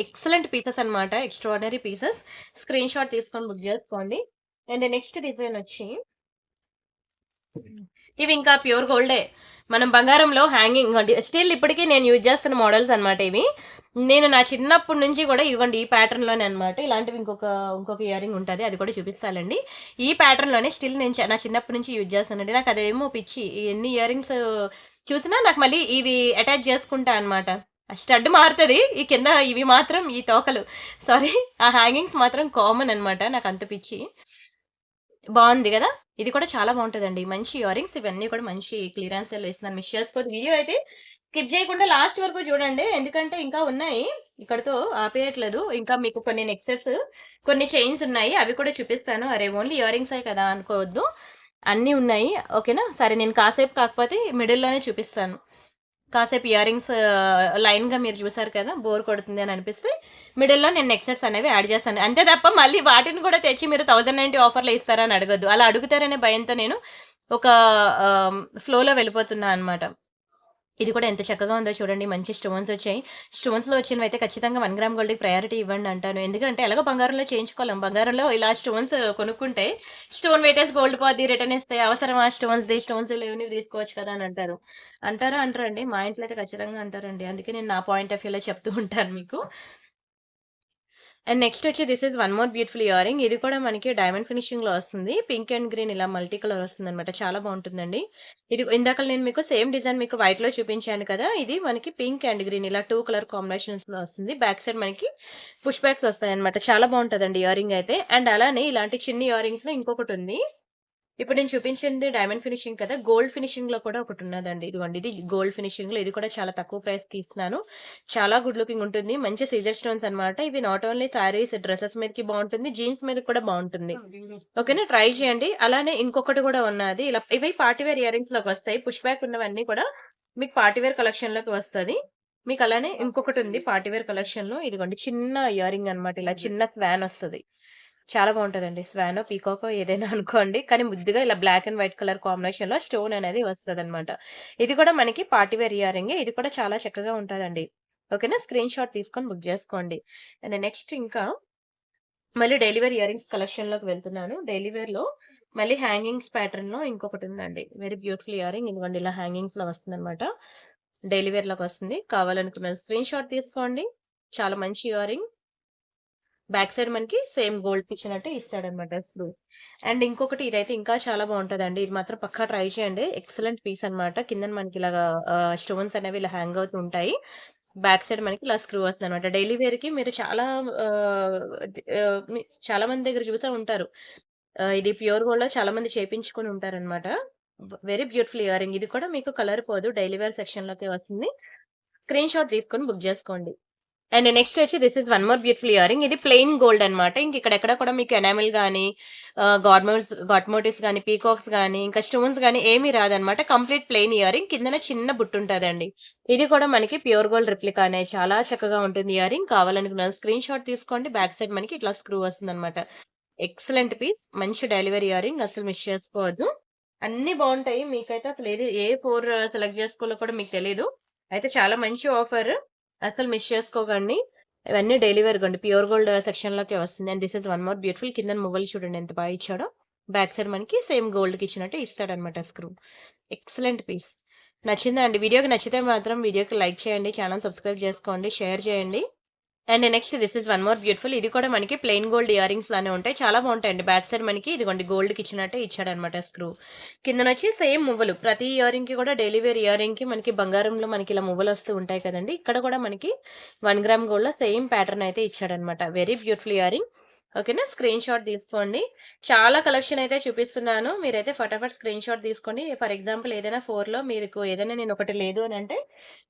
ఎక్సలెంట్ పీసెస్ అనమాట, ఎక్స్ట్రాడినరీ పీసెస్. స్క్రీన్ షాట్ తీసుకొని బుక్ చేసుకోండి. అండ్ నెక్స్ట్ డిజైన్ వచ్చి ఇవి ఇంకా ప్యూర్ గోల్డే. మనం బంగారంలో హ్యాంగింగ్ స్టిల్ ఇప్పటికీ నేను యూజ్ చేస్తున్న మోడల్స్ అనమాట ఇవి. నేను నా చిన్నప్పటి నుంచి కూడా ఇవ్వండి ఈ ప్యాటర్న్లోనే అనమాట. ఇలాంటివి ఇంకొక ఇయర్ రింగ్ ఉంటుంది, అది కూడా చూపిస్తానండి. ఈ ప్యాటర్న్లోనే స్టిల్ నేను నా చిన్నప్పటి నుంచి యూజ్ చేస్తానండి. నాకు అదేమో పిచ్చి. ఎన్ని ఇయర్ రింగ్స్ చూసినా నాకు మళ్ళీ ఇవి అటాచ్ చేసుకుంటా అనమాట. స్టడ్ మారుతుంది, ఈ కింద ఇవి మాత్రం ఈ తోకలు సారీ ఆ హ్యాంగింగ్స్ మాత్రం కామన్ అనమాట. నాకు అంత పిచ్చి. బాగుంది కదా. ఇది కూడా చాలా బాగుంటుందండి. మంచి ఇయర్ రింగ్స్ ఇవన్నీ కూడా మంచి క్లియరెన్స్ సేల్ ఇస్తున్నాను. మిస్ చేసుకోవద్దు. వీడియో అయితే స్కిప్ చేయకుండా లాస్ట్ వరకు చూడండి, ఎందుకంటే ఇంకా ఉన్నాయి, ఇక్కడతో ఆపేయట్లేదు. ఇంకా మీకు కొన్ని నెక్లెస్, కొన్ని చైన్స్ ఉన్నాయి, అవి కూడా చూపిస్తాను. అరే ఓన్లీ ఇయర్ రింగ్స్ కదా అనుకోవద్దు, అన్నీ ఉన్నాయి. ఓకేనా. సరే నేను కాసేపు కాకపోతే మిడిల్లోనే చూపిస్తాను. కాసేపు ఇయర్ రింగ్స్ లైన్గా మీరు చూసారు కదా, బోర్ కొడుతుంది అని అనిపిస్తే మిడిల్లో నేను నెక్సెట్స్ అనేవి యాడ్ చేస్తాను. అంతే తప్ప మళ్ళీ వాటిని కూడా తెచ్చి మీరు 1090 ఆఫర్లో ఇస్తారని అడగద్దు. అలా అడుగుతారనే భయంతో నేను ఒక ఫ్లోలో వెళ్ళిపోతున్నా అనమాట. ఇది కూడా ఎంత చక్కగా ఉందో చూడండి. మంచి స్టోన్స్ వచ్చాయి. స్టోన్స్‌లో వచ్చినవైతే ఖచ్చితంగా 1 గ్రామ్ గోల్డ్‌కి ప్రయారిటీ ఇవ్వండి అంటాను. ఎందుకంటే ఎలాగో బంగారంలో చేయించుకోలేం. బంగారంలో ఇలా స్టోన్స్ కొనుక్కుంటే స్టోన్ వెయిటేసి గోల్డ్ పోద్ది, రిటర్న్ ఇస్తే అవసరమా స్టోన్స్‌ది, స్టోన్స్ లేనివి తీసుకోవచ్చు కదా అని అంటారు. అంటారా? అనరండి? మా ఇంట్లో అయితే ఖచ్చితంగా అంటారండి. అందుకే నేను నా పాయింట్ ఆఫ్ వ్యూలో చెప్తూ ఉంటాను మీకు. అండ్ నెక్స్ట్ వచ్చి this is one more beautiful earring. ఇది కూడా మనకి డైమండ్ ఫినిషింగ్‌లో వస్తుంది. పింక్ అండ్ గ్రీన్ ఇలా మల్టీ కలర్ వస్తుందన్నమాట. చాలా బావుంటుందండి. ఇది ఇందాకల నేను మీకు సేమ్ డిజైన్ మీకు వైట్‌లో చూపించాను కదా! ఇది మనకి పింక్ అండ్ గ్రీన్ ఇలా 2 కలర్ కాంబినేషన్స్‌లో వస్తుంది. బ్యాక్ సైడ్ మనకి పుష్ బ్యాక్స్ వస్తాయన్నమాట. చాలా బావుంటదండి ఇయరింగ్ అయితే. అండ్ అలానే ఇలాంటి చిన్ని ఇయరింగ్స్‌లో ఇంకొకటుంది. ఇప్పుడు నేను చూపించింది డైమండ్ ఫినిషింగ్ కదా! గోల్డ్ ఫినిషింగ్‌లో కూడా ఒకటున్నదండి. ఇదిగోండి ఇది గోల్డ్ ఫినిషింగ్‌లో ఇది కూడా చాలా తక్కువ ప్రైస్‌కి ఇస్తున్నాను. చాలా గుడ్ లుకింగ్ ఉంటుంది. మంచి సీజర్ స్టోన్స్ అన్నమాట. ఇవి నాట్ ఓన్లీ శారీస్, డ్రెసెస్ మీదకి బావుంటుంది. జీన్స్ మీదకి కూడా బావుంటుంది. ఓకేనా? ట్రై చేయండి. అలానే ఇంకొకటి కూడా ఉన్నాది. ఇలా ఇవి పార్టీ వేర్ ఇయరింగ్స్‌లోకొస్తాయి. పుష్ బ్యాక్ ఉన్నవన్నీ కూడా మీకు పార్టీ వేర్ కలెక్షన్‌లోకి వస్తది. మీకు అలానే ఇంకొకటుంది పార్టీ వేర్ కలెక్షన్‌లో ఇదిగోండి చిన్న ఇయరింగ్ అన్నమాట. ఇలా చిన్న స్వాన్ వస్తది. చాలా బావుంటదండి. స్వానో, పీకాకో ఏదైనా అనుకోండి. కానీ ముద్దుగా ఇలా బ్లాక్ అండ్ వైట్ కలర్ కాంబినేషన్‌లో స్టోన్ అనేది వస్తదనమాట. ఇది కూడా మనకి పార్టీ వేర్ ఇయరింగే. ఇది కూడా చాలా చక్కగా ఉంటదండి. ఓకేనా? స్క్రీన్ షాట్ తీసుకొని బుక్ జేసుకోండి. అండ్ నెక్స్ట్ ఇంకా మళ్ళీ డైలీ వేర్ ఇయరింగ్స్ కలెక్షన్‌లోకి వెళ్తున్నాను. డైలీ వేర్‌లో మళ్ళీ హ్యాంగింగ్స్ ప్యాటర్న్‌లో ఇంకొకటుందండి. Very beautiful earring. ఇదిగోండి ఇలా హ్యాంగింగ్స్‌లో వస్తుందనమాట. డైలీ వేర్‌లోకొస్తుంది. కావాలనుకున్న స్క్రీన్ షాట్ తీసుకోండి. చాలా మంచి ఇయరింగ్. బ్యాక్ సైడ్ మనకి సేమ్ గోల్డ్ ఇచ్చినట్టే ఇస్తాడనమాట స్క్రూ. అండ్ ఇంకొకటి ఇదైతే ఇంకా చాలా బావుంటదండి. ఇది మాత్రం పక్కా ట్రై చేయండి. ఎక్సలెంట్ పీస్ అనమాట. కిందన మనకి ఇలాగా స్టోన్స్ అనేవి ఇలా హ్యాంగ్ అవుతూ ఉంటాయి. బ్యాక్ సైడ్ మనకి ఇలా స్క్రూ వస్తుందనమాట. డైలీ వేర్‌కి మీరు చాలా ఆహ్, ది చాలా మంది దగ్గర చూసే ఉంటారు. ఇది ప్యూర్ గోల్డ్‌లో చాలా మంది చేపించుకొని ఉంటారనమాట. Very beautiful earring. ఇది కూడా మీకు కలర్ పోదు. డైలీ వేర్ సెక్షన్‌లోకే వస్తుంది. స్క్రీన్ షాట్ తీసుకొని బుక్ జేసుకోండి. అండ్ నెక్స్ట్ వచ్చి this is one more beautiful earring. ఇది ప్లెయిన్ గోల్డ్ అన్నమాట. ఇంక ఇక్కడెక్కడ కూడా మీకు ఎనామిల్ గాని, గాట్ మోటివ్స్ గాని, పీకాక్స్ గాని, ఇంకా స్టోన్స్ గాని ఏమీ రాదన్నమాట. Complete plain earring. కిందన చిన్న బుట్టుంటదండి. ఇది కూడా మనకి ప్యూర్ గోల్డ్ రెప్లికానే. చాలా చక్కగా ఉంటుంది ఇయరింగ్. కావాలనుకున్న స్క్రీన్ షాట్ తీసుకోండి. బ్యాక్ సైడ్ మనకి ఇట్లా స్క్రూ వస్తుందన్నమాట. Excellent piece. మంచి డెలివరీ ఇయరింగ్. అసలు మిస్ చేసుకోవద్దు. అన్నీ బావుంటాయి. మీకైతే అసలు ఏ 4 సెలెక్ట్ చేసుకోవాలో కూడా మీకు తెలీదు. అయితే చాలా మంచి ఆఫర్. అసలు మిస్ చేసుకోకండి. ఇవన్నీ డైలీ వేర్ గండి. ప్యూర్ గోల్డ్ సెక్షన్‌లోకే వస్తుంది. And this is one more beautiful కిందన మువ్వలు చూడండి ఎంత బాగా ఇచ్చాడో. బ్యాక్ సైడ్ మనకి సేమ్ గోల్డ్‌కి ఇచ్చినట్టు ఇస్తాడన్నమాట స్క్రూ. Excellent piece. నచ్చిందా అండి? వీడియోకి నచ్చితే మాత్రం వీడియోకి లైక్ చేయండి. ఛానెల్ సబ్స్క్రైబ్ చేసుకోండి. షేర్ చేయండి. And next this is one more beautiful. ఇది కూడా మనకి ప్లెయిన్ గోల్డ్ ఇయరింగ్స్ లానే ఉంటాయి. చాలా బావుంటాయండి. బ్యాక్ సైడ్ మనకి ఇదిగోండి గోల్డ్‌కి ఇచ్చినట్టే ఇచ్చాడన్నమాట స్క్రూ. కిందనొచ్చి సేమ్ మువ్వలు. ప్రతి ఇయరింగ్‌కి కూడా డైలీ వేర్ ఇయరింగ్‌కి మనకి బంగారంలో మనకి ఇలా మువ్వలొస్తూ ఉంటాయి కదండీ! ఇక్కడ కూడా మనకి 1 గ్రామ్ గోల్డ్‌లో సేమ్ ప్యాటర్న్ అయితే ఇచ్చాడన్నమాట. Very beautiful earring. ఓకేనా? స్క్రీన్ షాట్ తీసుకోండి. చాలా కలెక్షన్ అయితే చూపిస్తున్నాను. మీరైతే ఫటాఫట్ స్క్రీన్ షాట్ తీసుకోండి. ఫర్ ఎగ్జాంపుల్ ఏదైనా 4లో మీకు ఏదైనా నేను ఒకటి లేదు అనంటే,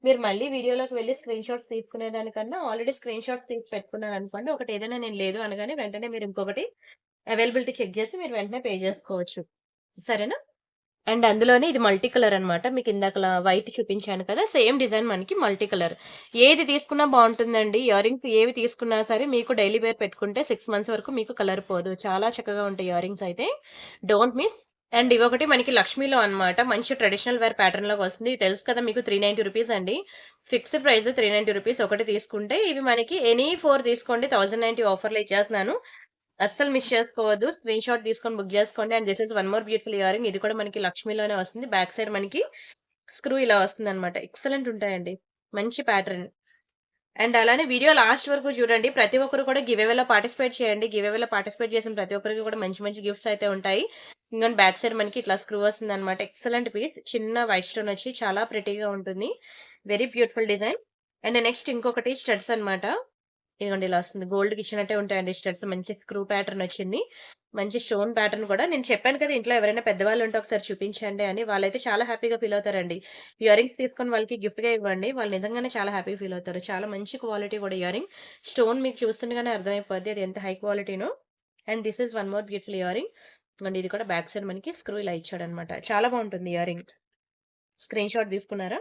మీరు మళ్ళీ వీడియోలోకి వెళ్లి స్క్రీన్ షాట్స్ తీసుకునే దానికన్నా ఆల్రెడీ స్క్రీన్ షాట్స్ తీసి పెట్టుకున్నారనుకోండి. ఒకటి ఏదైనా నేను లేదు అనగానే వెంటనే మీరు ఇంకొకటి అవైలబిలిటీ చెక్ చేసి మీరు వెంటనే పే చేసుకోవచ్చు. సరేనా? అండ్ అందులోనే ఇది మల్టీ కలర్ అన్నమాట. మీకు ఇందాకల వైట్ చూపించాను కదా! సేమ్ డిజైన్ మనకి మల్టీ కలర్. ఏది తీసుకున్నా బావుంటుందండి. ఇయరింగ్స్ ఏవి తీసుకున్నా సరే మీకు డైలీ వేర్ పెట్టుకుంటే 6 మంత్స్ వరకు మీకు కలర్ పోదు. చాలా చక్కగా ఉంటాయి ఇయరింగ్స్ అయితే. Don't miss. అండ్ ఇవొకటి మనకి లక్ష్మీలో అన్నమాట. మంచి ట్రెడిషనల్ వేర్ ప్యాటర్న్‌లోకి వస్తుంది. ఇది తెలుసు కదా మీకు 390 రూపీస్ అండి. ఫిక్స్డ్ ప్రైస్ 390 రూపీస్ ఒకటి తీసుకుంటే ఇవి మనకి ఎనీ 4 తీసుకోండి 1090 ఆఫర్‌లో ఇచ్చేస్తున్నాను. అస్సలు మిస్ చేసుకోవద్దు. స్క్రీన్ షాట్ తీసుకొని బుక్ చేసుకోండి. And this is one more beautiful earring. ఇది కూడా మనకి లక్ష్మీలోనే వస్తుంది. బ్యాక్ సైడ్ మనకి స్క్రూ ఇలా వస్తుందన్నమాట. ఎక్సలెంట్ ఉంటాయండి. మంచి ప్యాటర్న్. అండ్ అలానే వీడియో లాస్ట్ వరకు చూడండి. ప్రతి ఒక్కరు కూడా గివ్ అవేలో పార్టిసిపేట్ చేయండి. గివ్ అవేలో పార్టిసిపేట్ చేసిన ప్రతి ఒక్కరికి కూడా మంచి మంచి గిఫ్ట్స్ అయితే ఉంటాయి. ఇంగోండి బ్యాక్ సైడ్ మనకి ఇట్లా స్క్రూ వస్తుందన్నమాట. Excellent piece. చిన్న వైట్ స్టోన్ వచ్చి చాలా ప్రిటీగా ఉంటుంది. Very beautiful design. And next ఇంకొకటి స్టడ్స్ అన్నమాట. ఇదిగోండి ఇలా వస్తుంది. గోల్డ్‌కి ఇచ్చినట్టే ఉంటాయండి స్టడ్స్. మంచి స్క్రూ ప్యాటర్న్ వచ్చింది. మంచి స్టోన్ ప్యాటర్న్ కూడా. నేను చెప్పాను కదా! ఇంట్లో ఎవరైనా పెద్దవాళ్ళు ఉంటే ఒకసారి చూపించండి అని. వాళ్ళైతే చాలా హ్యాపీగా ఫీల్ అవుతారండి. ఇయరింగ్స్ తీసుకొని వాళ్ళకి గిఫ్ట్‌గా ఇవ్వండి. వాళ్ళు నిజంగానే చాలా హ్యాపీగా ఫీల్ అవుతారు. చాలా మంచి క్వాలిటీ కూడా ఇయరింగ్. స్టోన్ మీకు చూస్తుండగానే అర్థమైపోద్ది అది ఎంత హై క్వాలిటీనో. And this is one more beautiful earring. ఇదిగోండి ఇది కూడా బ్యాక్ సైడ్ మనకి స్క్రూ ఇలా ఇచ్చాడన్నమాట. చాలా బావుంటుంది ఇయరింగ్. స్క్రీన్ షాట్ తీసుకున్నారా?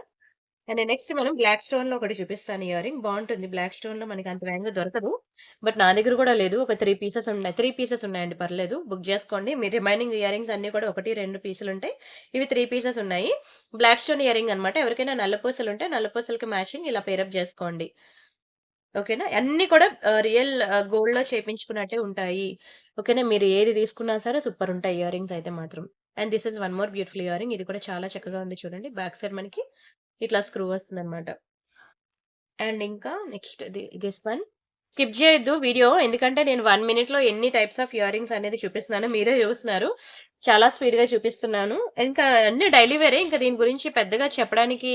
అండ్ నెక్స్ట్ మనం బ్లాక్ స్టోన్‌లో ఒకటి చూపిస్తాను ఇయరింగ్. బావుంటుంది. బ్లాక్ స్టోన్‌లో మనకి అంత వేగంగా దొరకదు. బట్ నా దగ్గర కూడా లేదు. ఒక 3 పీసెస్ ఉన్నాయి. 3 పీసెస్ ఉన్నాయండి. పర్లేదు. బుక్ జేసుకోండి. మీ రిమైనింగ్ ఇయరింగ్స్ అన్నీ కూడా 1, 2 పీసులుంటాయి. ఇవి 3 పీసెస్ ఉన్నాయి. బ్లాక్ స్టోన్ ఇయరింగ్ అన్నమాట. ఎవరికైనా నల్ల పూసలుంటే నల్ల పూసలకి మ్యాచింగ్ ఇలా పేరప్ జేసుకోండి. ఓకేనా? అన్నీ కూడా రియల్ గోల్డ్‌లో చేపించుకున్నట్టే ఉంటాయి. ఓకేనా? మీరు ఏది తీసుకున్నా సరే సూపరుంటాయి ఇయరింగ్స్ అయితే మాత్రం. And this is one more beautiful earring. ఇది కూడా చాలా చక్కగా ఉంది చూడండి. బ్యాక్ సైడ్ మనకి ఇట్లా స్క్రూ వస్తుందన్నమాట. అండ్ ఇంకా నెక్స్ట్ దిస్ వన్. స్కిప్ చేయొద్దు వీడియో. ఎందుకంటే నేను 1 మినిట్‌లో ఎన్ని టైప్స్ ఆఫ్ ఇయరింగ్స్ అనేది చూపిస్తున్నానో మీరే చూస్తున్నారు. చాలా స్పీడ్‌గా చూపిస్తున్నాను. ఇంకా అన్నీ డైలీ వేరే. ఇంకా దీని గురించి పెద్దగా చెప్పడానికి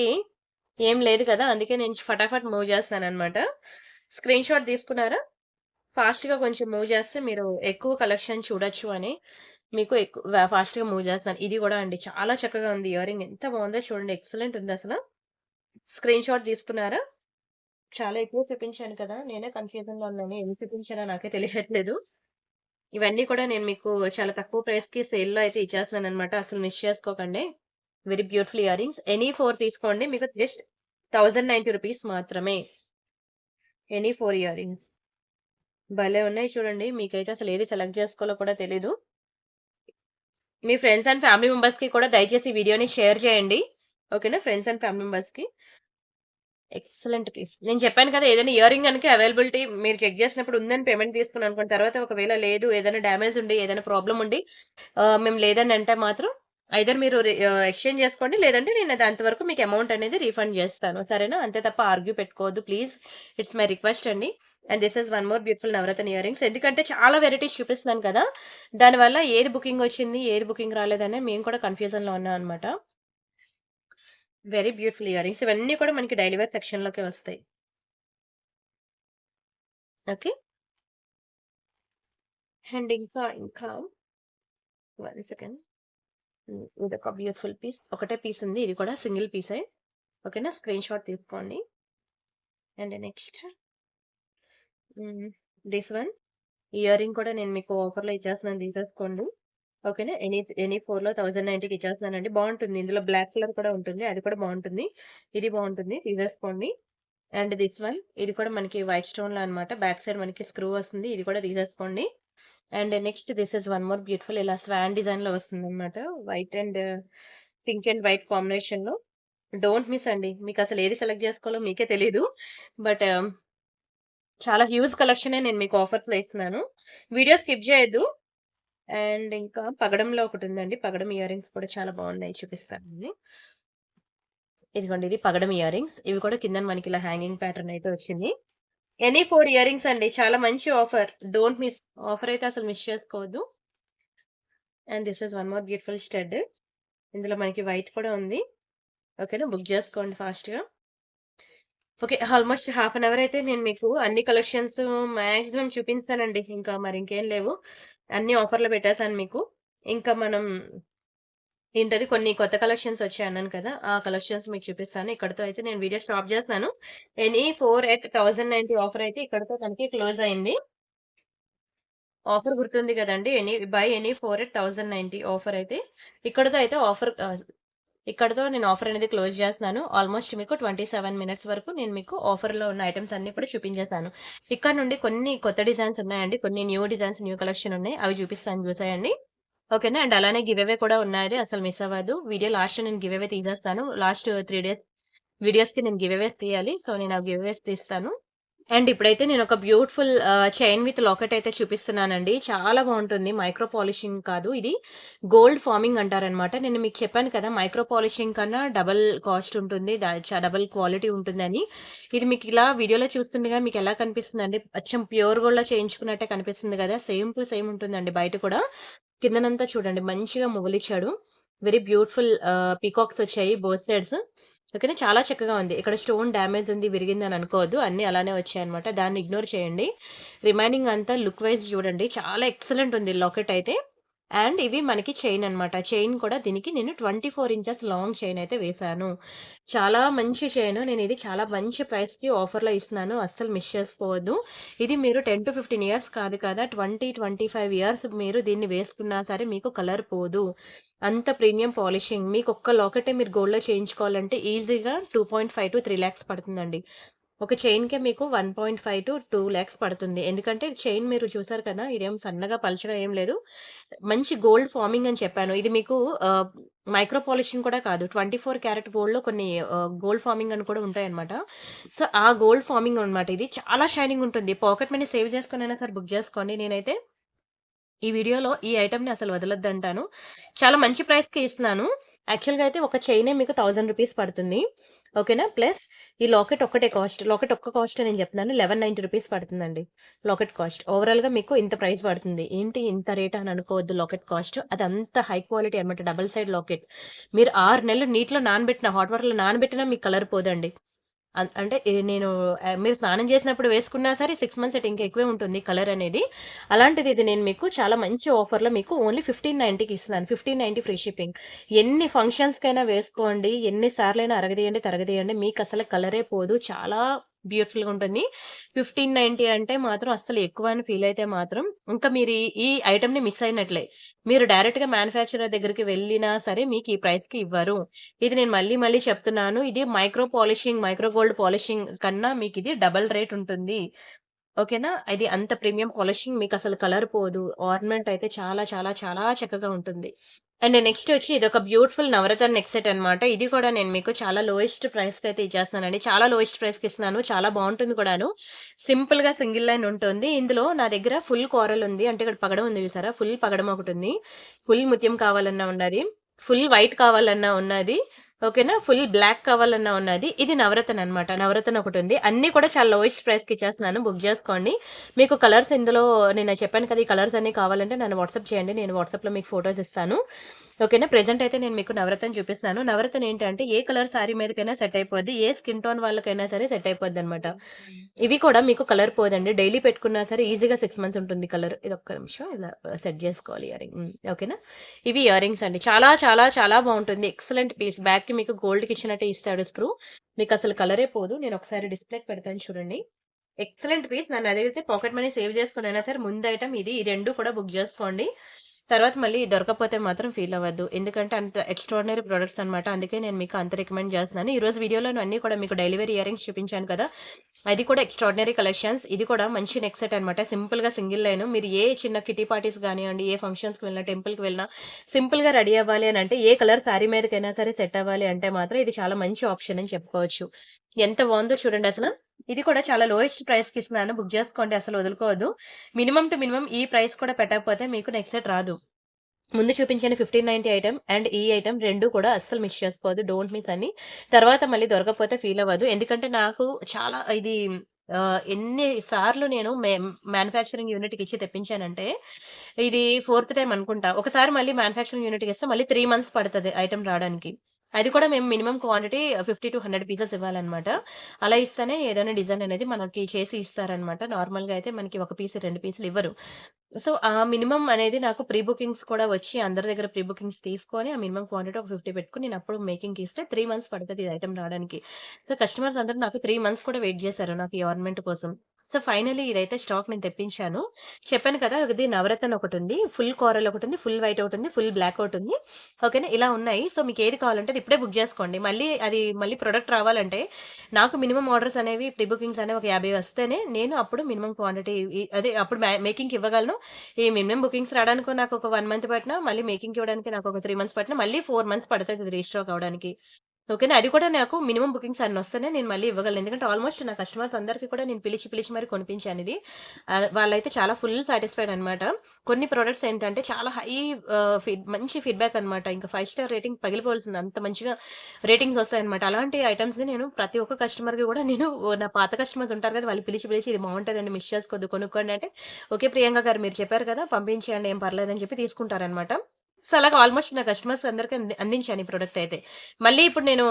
ఏం లేదు కదా! అందుకే నేను ఫటాఫట్ మూవ్ చేస్తున్నాననమాట. స్క్రీన్ షాట్ తీసుకున్నారా? ఫాస్ట్‌గా కొంచెం మూవ్ చేస్తే మీరు ఎక్కువ కలెక్షన్ చూడొచ్చు అని మీకు ఫాస్ట్‌గా మూవ్ చేస్తాను. ఇది కూడా అండి చాలా చక్కగా ఉంది ఇయరింగ్. ఎంత బావుందో చూడండి. ఎక్సలెంట్ ఉందసల. స్క్రీన్ షాట్ తీసుకున్నారా? చాలా ఎక్కువ చూపించాను కదా! నేనే కన్‌ఫ్యూజన్‌లో ఉన్నాను. ఎన్ని చూపించానో నాకే తెలియట్లేదు. ఇవన్నీ కూడా నేను మీకు చాలా తక్కువ ప్రైస్‌కి సేల్‌లో అయితే ఇచ్చేస్తున్నాననమాట. అసలు మిస్ చేసుకోకండి. Very beautiful earrings. ఎనీ 4 తీసుకోండి. మీకు జస్ట్ రూ. 1090 మాత్రమే. Any 4 earrings. భలే ఉన్నాయి చూడండి. మీకైతే అసలు ఏది సెలెక్ట్ చేసుకోవాలో కూడా తెలీదు. మీ ఫ్రెండ్స్ అండ్ ఫ్యామిలీ మెంబర్స్‌కి కూడా దయచేసి ఈ వీడియోని షేర్ చేయండి. ఓకేనా? ఫ్రెండ్స్ అండ్ ఫ్యామిలీ మెంబర్స్‌కి. Excellent piece. నేను చెప్పాను కదా! ఏదైనా ఇయరింగ్ గనుక అవైలబిలిటీ మీరు చెక్ చేసినప్పుడు ఉందని పేమెంట్ తీసుకున్నాననుకోండి. తర్వాత ఒకవేళ లేదు ఏదైనా డ్యామేజ్ ఉండి, ఏదైనా ప్రాబ్లమ్ ఉండి మేము లేదని అంటే మాత్రం ఐదర్ మీరు ఎక్స్‌చేంజ్ చేసుకోండి. లేదంటే నేను అది అంతవరకు మీకు అమౌంట్ అనేది రీఫండ్ చేస్తాను. సరేనా? అంతే తప్ప ఆర్గ్యూ పెట్టుకోవద్దు ప్లీజ్. ఇట్స్ మై రిక్వెస్ట్ అండి. And this is one more beautiful navaratna earrings. ఎందుకంటే చాలా వెరైటీస్ చూపిస్తున్నాను కదా! దానివల్ల ఏది బుకింగ్ వచ్చింది, ఏది బుకింగ్ రాలేదని మేము కూడా కన్‌ఫ్యూజన్‌లో ఉన్నామనమాట. Very beautiful earrings. ఇవన్నీ కూడా మనకి డైలీ వేర్ సెక్షన్‌లోకే వస్తాయి. ఓకే. అండ్ ఇంకా వన్ సెకండ్. ఇదొక బ్యూటిఫుల్ పీస్. ఒకటే పీస్ ఉంది. ఇది కూడా సింగిల్ పీసే. ఓకేనా? స్క్రీన్ షాట్ తీసుకోండి. And next this one. Earring కూడా నేను మీకు ఆఫర్‌లో ఇచ్చేస్తున్నాను తీసేసుకోండి. ఓకేనా? ఎనీ 4లో 1090కి ఇచ్చేస్తున్నానండి. బావుంటుంది. ఇందులో బ్లాక్ కలర్ కూడా ఉంటుంది. అది కూడా బావుంటుంది. ఇది బావుంటుంది. తీసేసుకోండి. And this one. ఇది కూడా మనకి వైట్ స్టోన్‌లో అన్నమాట. బ్యాక్ సైడ్ మనకి స్క్రూ వస్తుంది. ఇది కూడా తీసేసుకోండి. And next this is one more beautiful ఇలా స్వాన్ డిజైన్‌లో వస్తుందన్నమాట. White and pink and white కాంబినేషన్‌లో. డోంట్ మిస్ అండి. మీకసలు ఏది సెలెక్ట్ జేసుకోవాలో మీకే తెలీదు. బట్ చాలా హ్యూజ్ కలెక్షనే నేను మీకు ఆఫర్స్‌లో ఇస్తున్నాను. Video skip జేయొద్దు. అండ్ ఇంకా పగడంలో ఒకటుందండి. పగడం ఇయరింగ్స్ కూడా చాలా బాగున్నాయి. చూపిస్తానండి. ఇదిగోండి ఇది పగడం ఇయరింగ్స్. ఇవి కూడా కిందన మనకి ఇలా హ్యాంగింగ్ ప్యాటర్న్ అయితే వచ్చింది. ఎనీ 4 ఇయరింగ్స్ అండి. చాలా మంచి ఆఫర్. Don't miss. ఆఫర్ అయితే అసలు మిస్ చేసుకోవద్దు. And this is one more beautiful stud. ఇందులో మనకి వైట్ కూడా ఉంది. ఓకేనా? బుక్ జేసుకోండి ఫాస్ట్‌గా. Okay. Almost half an hour అయితే నేను మీకు అన్ని కలెక్షన్స్ మాక్సిమం చూపించానండి. ఇంకా మరి ఇంకేం లేవు. అన్ని ఆఫర్‌లో పెట్టేసాను మీకు. ఇంకా మనం ఏంటది కొన్ని కొత్త కలెక్షన్స్ వచ్చాయన్నాను కదా! ఆ కలెక్షన్స్ మీకు చూపిస్తాను. ఇక్కడితో అయితే నేను వీడియో స్టాప్ చేస్తున్నాను. ఎనీ 4 ఎట్ 1090 ఆఫర్ అయితే ఇక్కడితో మనకి క్లోజ్ అయింది. ఆఫర్ గుర్తుంది కదండీ! ఎనీ 4 ఎట్ 1090 ఆఫర్ అయితే ఇక్కడితో అయితే ఇక్కడితో నేను ఆఫర్ అనేది క్లోజ్ చేస్తున్నాను. ఆల్‌మోస్ట్ మీకు 27 మినిట్స్ వరకు నేను మీకు ఆఫర్‌లో ఉన్న ఐటెమ్స్ అన్నీ కూడా చూపించేసాను. ఇక్కడ నుండి కొన్ని కొత్త డిజైన్స్ ఉన్నాయండి. కొన్ని న్యూ డిజైన్స్, న్యూ కలెక్షన్ ఉన్నాయి. అవి చూపిస్తాను చూసేయండి. ఓకేనా? అండ్ అలానే గివ్ అవే కూడా ఉన్నాది. అసలు మిస్ అవ్వద్దు. వీడియో లాస్ట్‌లో నేను గివ్ అవే తీసేస్తాను. లాస్ట్ 3 డేస్ వీడియోస్‌కి నేను గివ్ అవేస్ తీయాలి. సో, నేను ఆ గివ్ అవేస్ తీస్తాను. అండ్ ఇప్పుడైతే నేనొక బ్యూటిఫుల్ చైన్ విత్ లాకెట్ అయితే చూపిస్తున్నానండి. చాలా బావుంటుంది. మైక్రో పాలిషింగ్ కాదు. ఇది గోల్డ్ ఫార్మింగ్ అంటారనమాట. నేను మీకు చెప్పాను కదా! మైక్రో పాలిషింగ్ కన్నా డబుల్ కాస్ట్ ఉంటుంది. డబుల్ క్వాలిటీ ఉంటుందని. ఇది మీకు ఇలా వీడియోలో చూస్తుండగా మీకెలా కనిపిస్తుందండి? అచ్చం ప్యూర్ గోల్డ్‌లో చేయించుకున్నట్టే కనిపిస్తుంది గదా! సేమ్ టు సేమ్ ఉంటుందండి బయట కూడా. కిందనంతా చూడండి మంచిగా మువ్వలిచ్చాడు. వెరీ బ్యూటిఫుల్ పీకాక్స్ వచ్చాయి బోత్ సైడ్స్. ఓకేనా. చాలా చక్కగా ఉంది. ఇక్కడ స్టోన్ డ్యామేజ్ ఉంది, విరిగిందని అనుకోవద్దు. అన్నీ అలానే వచ్చాయన్నమాట. దాన్ని ఇగ్నోర్ చేయండి. రిమైనింగ్ అంతా లుక్ వైస్ చూడండి. చాలా ఎక్సలెంట్ ఉంది లాకెట్ అయితే. అండ్ ఇవి మనకి చైన్ అనమాట. చైన్ కూడా దీనికి నేను 24 ఇంచెస్ లాంగ్ చైన్ అయితే వేశాను. చాలా మంచి చైను. నేనిది చాలా మంచి ప్రైస్‌కి ఆఫర్‌లో ఇస్తున్నాను. అస్సలు మిస్ చేసుకోవద్దు. ఇది మీరు 10-15 ఇయర్స్ కాదు కదా! 25 ఇయర్స్ మీరు దీన్ని వేసుకున్నా సరే మీకు కలర్ పోదు. అంత ప్రీమియం పాలిషింగ్. మీకొక్క లాకెటే మీరు గోల్డ్‌లో చేయించుకోవాలంటే ఈజీగా 2.5-3 లాక్స్ పడుతుందండి. ఒక చైన్‌కే మీకు 1.5-2 లాక్స్ పడుతుంది. ఎందుకంటే చైన్ మీరు చూసారు కదా! ఇదేం సన్నగా, పలచగా ఏం లేదు. మంచి గోల్డ్ ఫార్మింగ్ అని చెప్పాను. ఇది మీకు ఆహ్, మైక్రో పాలిషింగ్ కూడా కాదు. 24 క్యారెట్ గోల్డ్‌లో కొన్ని గోల్డ్ ఫార్మింగ్ అని కూడా ఉంటాయన్నమాట. సో, ఆ గోల్డ్ ఫార్మింగ్ అన్నమాట ఇది. చాలా షైనింగ్ ఉంటుంది. పాకెట్ మనీ సేవ్ చేసుకొనైనా సరే బుక్ చేసుకోండి. నేనైతే ఈ వీడియోలో ఈ ఐటెమ్‌ని అసలు వదలొద్దంటాను. చాలా మంచి ప్రైస్‌కి ఇస్తున్నాను. యాక్చువల్‌గా అయితే ఒక చైనే మీకు రూ. 1000 పడుతుంది. ఓకేనా? ప్లస్ ఈ లాకెట్ ఒక్కటే కాస్ట్. లాకెట్ ఒక్క కాస్టే నేను చెప్తున్నాను. రూ. 1190 పడుతుందండి. Locket cost. ఓవరాల్‌గా మీకు ఇంత ప్రైస్ పడుతుంది. ఏంటి ఇంత రేటా అని అనుకోవద్దు లాకెట్ కాస్ట్. అది అంత హై క్వాలిటీ అన్నమాట. Double side locket. మీరు 6 నెలలు నీటిలో నానబెట్టిన, హాట్ వాటర్‌లో నానబెట్టినా మీకు కలర్ పోదండి. అంటే నేను మీరు స్నానం చేసినప్పుడు వేసుకున్నా సరే 6 మంత్స్ ఇంకా ఎక్కువే ఉంటుంది కలర్ అనేది. అలాంటిది ఇది నేను మీకు చాలా మంచి ఆఫర్‌లో మీకు ఓన్లీ 1590కి ఇస్తున్నాను. 1590 ఫ్రీ షిప్పింగ్. ఎన్ని ఫంక్షన్స్‌కైనా వేసుకోండి. ఎన్ని సార్లైనా అరగదీయండి, తరగదీయండి. మీకసలు కలరే పోదు. చాలా బ్యూటిఫుల్‌గా ఉంటుంది. 1590 అంటే మాత్రం అస్సలు ఎక్కువ అని ఫీల్ అయితే మాత్రం ఇంకా మీరు ఈ ఐటెమ్‌ని మిస్ అయినట్లే. మీరు డైరెక్ట్‌గా మ్యానుఫ్యాక్చరర్ దగ్గరికి వెళ్ళినా సరే మీకు ఈ ప్రైస్‌కి ఇవ్వరు. ఇది నేను మళ్ళీ మళ్ళీ చెప్తున్నాను. ఇది micro polishing, micro gold polishing కన్నా మీకిది డబుల్ రేట్ ఉంటుంది. ఓకేనా? ఇది అంత ప్రీమియం పాలిషింగ్ మీకసలు కలర్ పోదు. ఆర్నమెంట్ అయితే చాలా చాలా చాలా చక్కగా ఉంటుంది. అండ్ నెక్స్ట్ వచ్చి ఇదొక బ్యూటిఫుల్ నవరత్న నెక్ సెట్ అన్నమాట. ఇది కూడా నేను మీకు చాలా లోయెస్ట్ ప్రైస్‌కైతే ఇచ్చేస్తున్నానండి. చాలా లోయెస్ట్ ప్రైస్‌కి ఇస్తున్నాను. చాలా బావుంటుంది కూడాను. సింపుల్‌గా సింగిల్ లైన్ ఉంటుంది. ఇందులో నా దగ్గర ఫుల్ కోరల్ ఉంది. అంటే ఇక్కడ పగడం ఉంది చూసారా? ఫుల్ పగడం ఒకటుంది. ఫుల్ ముత్యం కావాలన్నా ఉన్నది. ఫుల్ వైట్ కావాలన్నా ఉన్నది. ఓకేనా? ఫుల్ బ్లాక్ కావాలన్నా ఉన్నది. ఇది నవరత్న అన్నమాట. నవరత్న ఒకటుంది. అన్నీ కూడా చాలా లోయెస్ట్ ప్రైస్‌కి ఇచ్చేస్తున్నాను. బుక్ జేసుకోండి. మీకు కలర్స్ ఇందులో నేను చెప్పాను కదా! ఈ కలర్స్ అన్నీ కావాలంటే నన్ను వాట్సాప్ చేయండి. నేను వాట్సాప్‌లో మీకు ఫోటోస్ ఇస్తాను. ఓకేనా? ప్రెజెంట్ అయితే నేను మీకు నవరత్న చూపిస్తాను. నవరత్న ఏంటంటే ఏ కలర్ సారీ మీదకైనా సెట్ అయిపోద్ది. ఏ స్కిన్ టోన్ వాళ్ళకైనా సరే సెట్ అయిపోద్దనమాట. ఇవి కూడా మీకు కలర్ పోదండి. డైలీ పెట్టుకున్నా సరే ఈజీగా 6 మంత్స్ ఉంటుంది కలర్. ఇదొక్క నిమిషం ఇలా సెట్ జేసుకోవాలి ఇయరింగ్. ఓకేనా? ఇవి ఇయరింగ్స్ అండి. చాలా చాలా చాలా బావుంటుంది. Excellent piece. బ్యాక్‌కి మీకు గోల్డ్‌కి ఇచ్చినట్టే ఇస్తాడు స్క్రూ. మీకసలు కలరే పోదు. నేనొకసారి డిస్‌ప్లేకి పెడతాను చూడండి. Excellent piece. నన్నడిగితే పాకెట్ మనీ సేవ్ చేసుకొనైనా సరే ముందు ఐటెమ్ ఇది. ఈ 2 కూడా బుక్ జేసుకోండి. తర్వాత మళ్ళీ దొరకకపోతే మాత్రం ఫీల్ అవ్వద్దు. ఎందుకంటే అంత ఎక్స్ట్రార్డినరీ ప్రొడక్ట్స్ అన్నమాట. అందుకే నేను మీకు అంత రికమెండ్ చేస్తున్నాను. ఈరోజు వీడియోలోను అన్నీ కూడా మీకు డైలీ వేర్ ఇయరింగ్స్ చూపించాను కదా! అది కూడా ఎక్స్ట్రార్డినరీ కలెక్షన్స్. ఇది కూడా మంచి నెక్ సెట్ అన్నమాట. సింపుల్‌గా సింగిల్ లైన్. మీరు ఏ చిన్న కిటీ పార్టీస్ గానియండి, ఏ ఫంక్షన్స్‌కి వెళ్ళినా, టెంపుల్‌కి వెళ్ళినా సింపుల్‌గా రెడీ అవ్వాలి అనంటే, ఏ కలర్ శారీ మీదకైనా సరే సెట్ అవ్వాలి అంటే మాత్రం ఇది చాలా మంచి ఆప్షన్ అని చెప్పుకోవచ్చు. ఎంత బావుందో చూడండి అసల. ఇది కూడా చాలా లోయెస్ట్ ప్రైస్‌కి ఇస్తున్నాను. బుక్ చేసుకోండి. అసలు వదులుకోవద్దు. మినిమమ్ టు మినిమమ్ ఈ ప్రైస్ కూడా పెట్టకపోతే మీకు నెక్స్ట్ సెట్ రాదు. ముందు చూపించిన 1590 ఐటెమ్ అండ్ ఈ ఐటెమ్ 2 కూడా అస్సలు మిస్ చేసుకోవద్దు. డోంట్ మిస్ అని. తర్వాత మళ్ళీ దొరకకపోతే ఫీల్ అవ్వద్దు. ఎందుకంటే నాకు చాలా ఇది ఎన్ని సార్లు నేను మ్యానుఫ్యాక్చరింగ్ యూనిట్‌కి ఇచ్చి తెప్పించానంటే, ఇది ఫోర్త్ టైమ్ అనుకుంటా. ఒకసారి మళ్ళీ మ్యానుఫ్యాక్చరింగ్ యూనిట్‌కి ఇస్తే మళ్ళీ 3 మంత్స్ పడతది ఐటెమ్ రాడానికి. అది కూడా మేము మినిమమ్ క్వాంటిటీ 50-100 పీసెస్ ఇవ్వాలన్నమాట. అలా ఇస్తేనే ఏదైనా డిజైన్ అనేది మనకి చేసి ఇస్తారన్నమాట. నార్మల్‌గా అయితే మనకి 1 పీస్, 2 పీసులు ఇవ్వరు. సో, ఆ మినిమమ్ అనేది నాకు ప్రీ బుకింగ్స్ కూడా వచ్చి అందరి దగ్గర ప్రీ బుకింగ్స్ తీసుకొని ఆ మినిమమ్ క్వాంటిటీ ఒక 50 పెట్టుకొని నేనప్పుడు మేకింగ్‌కి ఇస్తే 3 మంత్స్ పడతది ఈ ఐటెమ్ రాడానికి. సో, కస్టమర్స్ అందరూ నాకు 3 మంత్స్ కూడా వెయిట్ చేశారు నాకు ఈ ఆర్నమెంట్ కోసం. సో, ఫైనల్లీ ఇదైతే స్టాక్ నేను తెప్పించాను. చెప్పాను కదా! ఇది నవరత్న ఒకటుంది. ఫుల్ కోరల్ ఒకటుంది. ఫుల్ వైట్ ఒకటుంది. ఫుల్ బ్లాక్ ఒకటుంది. ఓకేనా? ఇలా ఉన్నాయి. సో, మీకేది కావాలంటే అది ఇప్పుడే బుక్ జేసుకోండి. మళ్ళీ ప్రొడక్ట్ రావాలంటే నాకు మినిమమ్ ఆర్డర్స్ అనేవి ప్రీ బుకింగ్స్ అనేవి ఒక 50 వస్తేనే నేను అప్పుడు మినిమమ్ క్వాంటిటీ అదే అప్పుడు మేకింగ్‌కి ఇవ్వగలను. ఈ మినిమమ్ బుకింగ్స్ రావడానికి నాకు ఒక 1 మంత్ పట్టినా, మళ్ళీ మేకింగ్‌కి ఇవ్వడానికి నాకు ఒక 3 మంత్స్ పట్టినా, మళ్ళీ 4 మంత్స్ పడతది ఇది రీస్టాక్ అవ్వడానికి. ఓకేనా? అది కూడా నాకు మినిమమ్ బుకింగ్స్ అన్నొస్తేనే నేను మళ్ళీ ఇవ్వగలను. ఎందుకంటే ఆల్‌మోస్ట్ నా కస్టమర్స్ అందరికి కూడా నేను పిలిచి మరి కొనిపించానిది. వాళ్ళైతే చాలా ఫుల్ సాటిస్ఫైడ్ అనమాట. కొన్ని ప్రొడక్ట్స్ ఏంటంటే చాలా హై మంచి ఫీడ్‌బ్యాక్ అనమాట. ఇంకా 5 స్టార్ రేటింగ్ పగిలిపోవాల్సింది. అంత మంచిగా రేటింగ్స్ వస్తాయన్నమాట. అలాంటి ఐటెమ్స్‌ని నేను ప్రతి ఒక్క కస్టమర్‌కి కూడా నేను నా పాత కస్టమర్స్ ఉంటారు కదా! వాళ్ళు పిలిచి ఇది బావుంటదండి మిస్ చేసుకోవద్దు కొనుక్కోండి అంటే, ఓకే ప్రియాంక గారు మీరు చెప్పారు కదా! పంపించేయండి ఏం పర్లేదని చెప్పి తీసుకుంటారనమాట. సో, అలాగా ఆల్‌మోస్ట్ నా కస్టమర్స్ అందరికి అందించాను ఈ ప్రొడక్ట్ అయితే. మళ్ళీ ఇప్పుడు నేను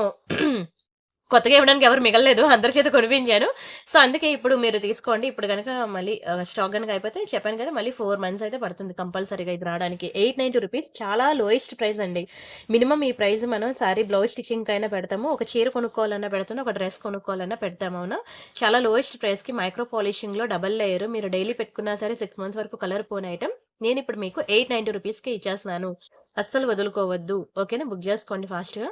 కొత్తగా ఇవ్వడానికి ఎవరు మిగలలేదు. అందరి చేత కొనిపించాను. సో, అందుకే ఇప్పుడు మీరు తీసుకోండి. ఇప్పుడు గనక మళ్ళీ స్టాక్ గనక అయిపోతే చెప్పాను కదా! మళ్ళీ 4 మంత్స్ అయితే పడుతుంది కంపల్సరీగా ఇది రాడానికి. రూ. 890 చాలా లోయెస్ట్ ప్రైస్ అండి. మినిమమ్ ఈ ప్రైస్ మనం సారీ బ్లౌజ్ స్టిచింగ్‌కైనా పెడతాము. ఒక చీర కొనుక్కోవాలన్నా పెడతాను. ఒక డ్రెస్ కొనుక్కోవాలన్నా పెడతాము. అవునా? చాలా లోయెస్ట్ ప్రైస్‌కి మైక్రో పాలిషింగ్‌లో డబుల్ లేయర్ మీరు డైలీ పెట్టుకున్నా సరే 6 మంత్స్ వరకు కలర్ పోని ఐటెమ్ నేనిప్పుడు మీకు రూ. 890కే ఇచ్చేస్తున్నాను. అస్సలు వదులుకోవద్దు. ఓకేనా? బుక్ చేసుకోండి ఫాస్ట్‌గా.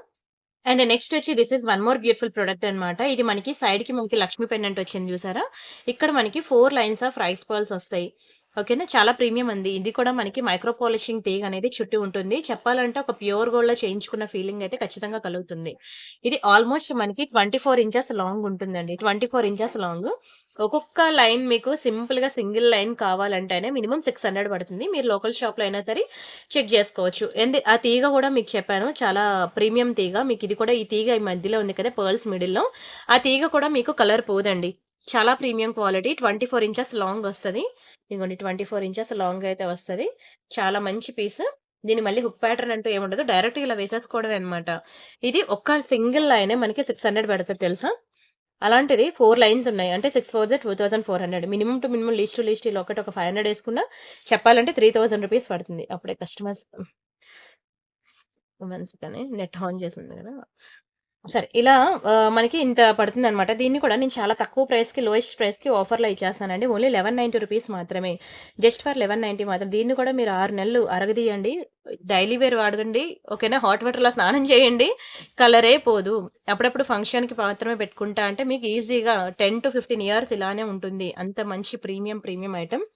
అండ్ నెక్స్ట్ వచ్చి this is one more beautiful product అన్నమాట. ఇది మనకి సైడ్‌కి మనకి లక్ష్మీ పెండెంట్ వచ్చింది చూసారా? ఇక్కడ మనకి 4 లైన్స్ ఆఫ్ రైస్ పర్ల్స్ వస్తాయి. ఓకేనా? చాలా ప్రీమియం అండి. ఇది కూడా మనకి మైక్రో పాలిషింగ్ తీగ అనేది చుట్టి ఉంటుంది. చెప్పాలంటే ఒక ప్యూర్ గోల్డ్‌లో చేయించుకున్న ఫీలింగ్ అయితే ఖచ్చితంగా కలుగుతుంది. ఇది ఆల్‌మోస్ట్ మనకి 24 ఇంచెస్ లాంగ్ ఉంటుందండి. 24 ఇంచెస్ లాంగ్. ఒక్కొక్క లైన్ మీకు సింపుల్‌గా సింగిల్ లైన్ కావాలంటేనే మినిమమ్ 600 పడుతుంది. మీరు లోకల్ షాప్‌లో అయినా సరే చెక్ జేసుకోవచ్చు. అండ్ ఆ తీగ గూడా మీకు చెప్పాను చాలా ప్రీమియం తీగ. మీకిది కూడా ఈ తీగ ఈ మధ్యలో ఉంది కదా! పర్ల్స్ మిడిల్‌లో. ఆ తీగ కూడా మీకు కలర్ పోదండి. చాలా ప్రీమియం క్వాలిటీ 24 ఇంచెస్ లాంగ్ వస్తది. ఇదిగోండి 24 ఇంచెస్ లాంగ్ అయితే వస్తది. చాలా మంచి పీస్. దీన్ని మళ్ళీ హుక్ ప్యాటర్న్ అంటూ ఏముండదు. డైరెక్ట్‌గా ఇలా వేసేసుకోవడమే అన్నమాట. ఇది ఒక్క సింగిల్ లైనే మనకి 600 పడతది తెలుసా? అలాంటిది 4 లైన్స్ ఉన్నాయి. అంటే 6 4 జా 2400 minimum to minimum least to least ఈళ్ళొక్కటి ఒక 500 యేసుకున్నా చెప్పాలంటే రూ. 3000 పడుతుంది. అప్పుడే కస్టమర్స్ ఉమెన్స్ కానీ నెట్ ఆన్ చేసుంది గదా! సరే. ఇలా మనకి ఇంత పడుతుందనమాట. దీన్ని కూడా నేను చాలా తక్కువ ప్రైస్‌కి లోయెస్ట్ ప్రైస్‌కి ఆఫర్‌లో ఇచ్చేస్తానండి. ఓన్లీ రూ. 1190 మాత్రమే. జస్ట్ ఫర్ 1190 మాత్రం. దీన్ని కూడా మీరు 6 నెలలు అరగదీయండి. Daily wear వాడకండి. ఓకేనా? హాట్ వాటర్‌లో స్నానం చేయండి. కలరే పోదు. అప్పుడప్పుడు ఫంక్షన్‌కి మాత్రమే పెట్టుకుంటా అంటే మీకు ఈజీగా 10-15 ఇయర్స్ ఇలానే ఉంటుంది. అంత మంచి ప్రీమియం ఐటెమ్.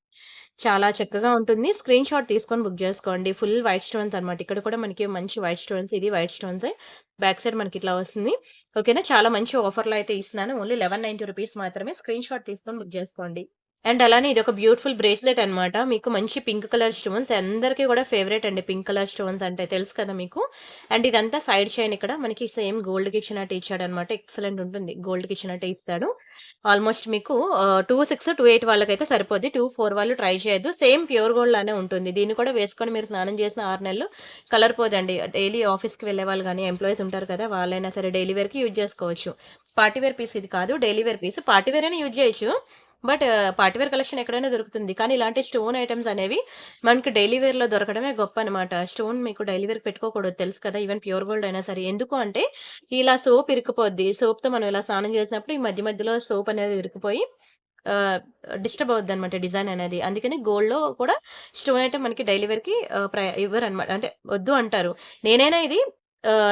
చాలా చక్కగా ఉంటుంది. స్క్రీన్ షాట్ తీసుకొని బుక్ జేసుకోండి. ఫుల్ వైట్ స్టోన్స్ అన్నమాట. ఇక్కడ కూడా మనకి మంచి వైట్ స్టోన్స్ ఇది వైట్ స్టోన్సే. బ్యాక్ సైడ్ మనకిట్లా వస్తుంది. ఓకేనా? చాలా మంచి ఆఫర్‌లో అయితే ఇస్తున్నాను. ఓన్లీ రూ. 1190 మాత్రమే. స్క్రీన్ షాట్ తీసుకొని బుక్ జేసుకోండి. అండ్ అలానే ఇదొక బ్యూటిఫుల్ బ్రేస్లెట్ అన్నమాట. మీకు మంచి పింక్ కలర్ స్టోన్స్ అందరికి కూడా ఫేవరెట్ అండి. పింక్ కలర్ స్టోన్స్ అంటే తెలుసు కదా మీకు. అండ్ ఇదంతా సైడ్ చైన్ ఇక్కడ మనకి సేమ్ గోల్డ్‌కి ఇచ్చినట్టు ఇచ్చాడన్నమాట. ఎక్సలెంట్ ఉంటుంది. గోల్డ్‌కి ఇచ్చినట్టే ఇస్తాడు. ఆల్‌మోస్ట్ మీకు 26, 28 వాళ్ళకైతే సరిపోద్ది. 24 వాళ్ళు ట్రై చేయొద్దు. సేమ్ ప్యూర్ గోల్డ్ లానే ఉంటుంది. దీన్ని కూడా వేసుకొని మీరు స్నానం చేసిన 6 నెలలు కలర్ పోదండి. డైలీ ఆఫీస్‌కి వెళ్ళేవాళ్ళు గాని, ఎంప్లాయీస్ ఉంటారు కదా! వాళ్ళైనా సరే డైలీ వేర్‌కి యూజ్ చేసుకోవచ్చు. పార్టీ వేర్ పీస్ ఇది కాదు. Daily wear piece. Party wear అయినా యూజ్ చేయొచ్చు. బట్ పార్టీ వేర్ కలెక్షన్ ఎక్కడైనా దొరుకుతుంది. కానీ ఇలాంటి స్టోన్ ఐటెమ్స్ అనేవి మనకి డైలీ వేర్‌లో దొరకడమే గొప్పనమాట. స్టోన్ మీకు డైలీ వేర్‌కి పెట్టుకోకూడదు తెలుసు కదా! ఈవెన్ ప్యూర్ గోల్డ్ అయినా సరే. ఎందుకు అంటే ఇలా సోప్ ఇరుక్కుపోద్ది. సోప్‌తో మనం ఇలా స్నానం చేసినప్పుడు ఈ మధ్య మధ్యలో సోప్ అనేది ఇరుక్కుపోయి ఆహ్, డిస్టర్బ్ అవుద్దనమాట డిజైన్ అనేది. అందుకని గోల్డ్‌లో కూడా స్టోన్ ఐటెమ్ మనకి డైలీ వేర్‌కి ఇవ్వరనమాట. అంటే వద్దు అంటారు. నేనైనా ఇది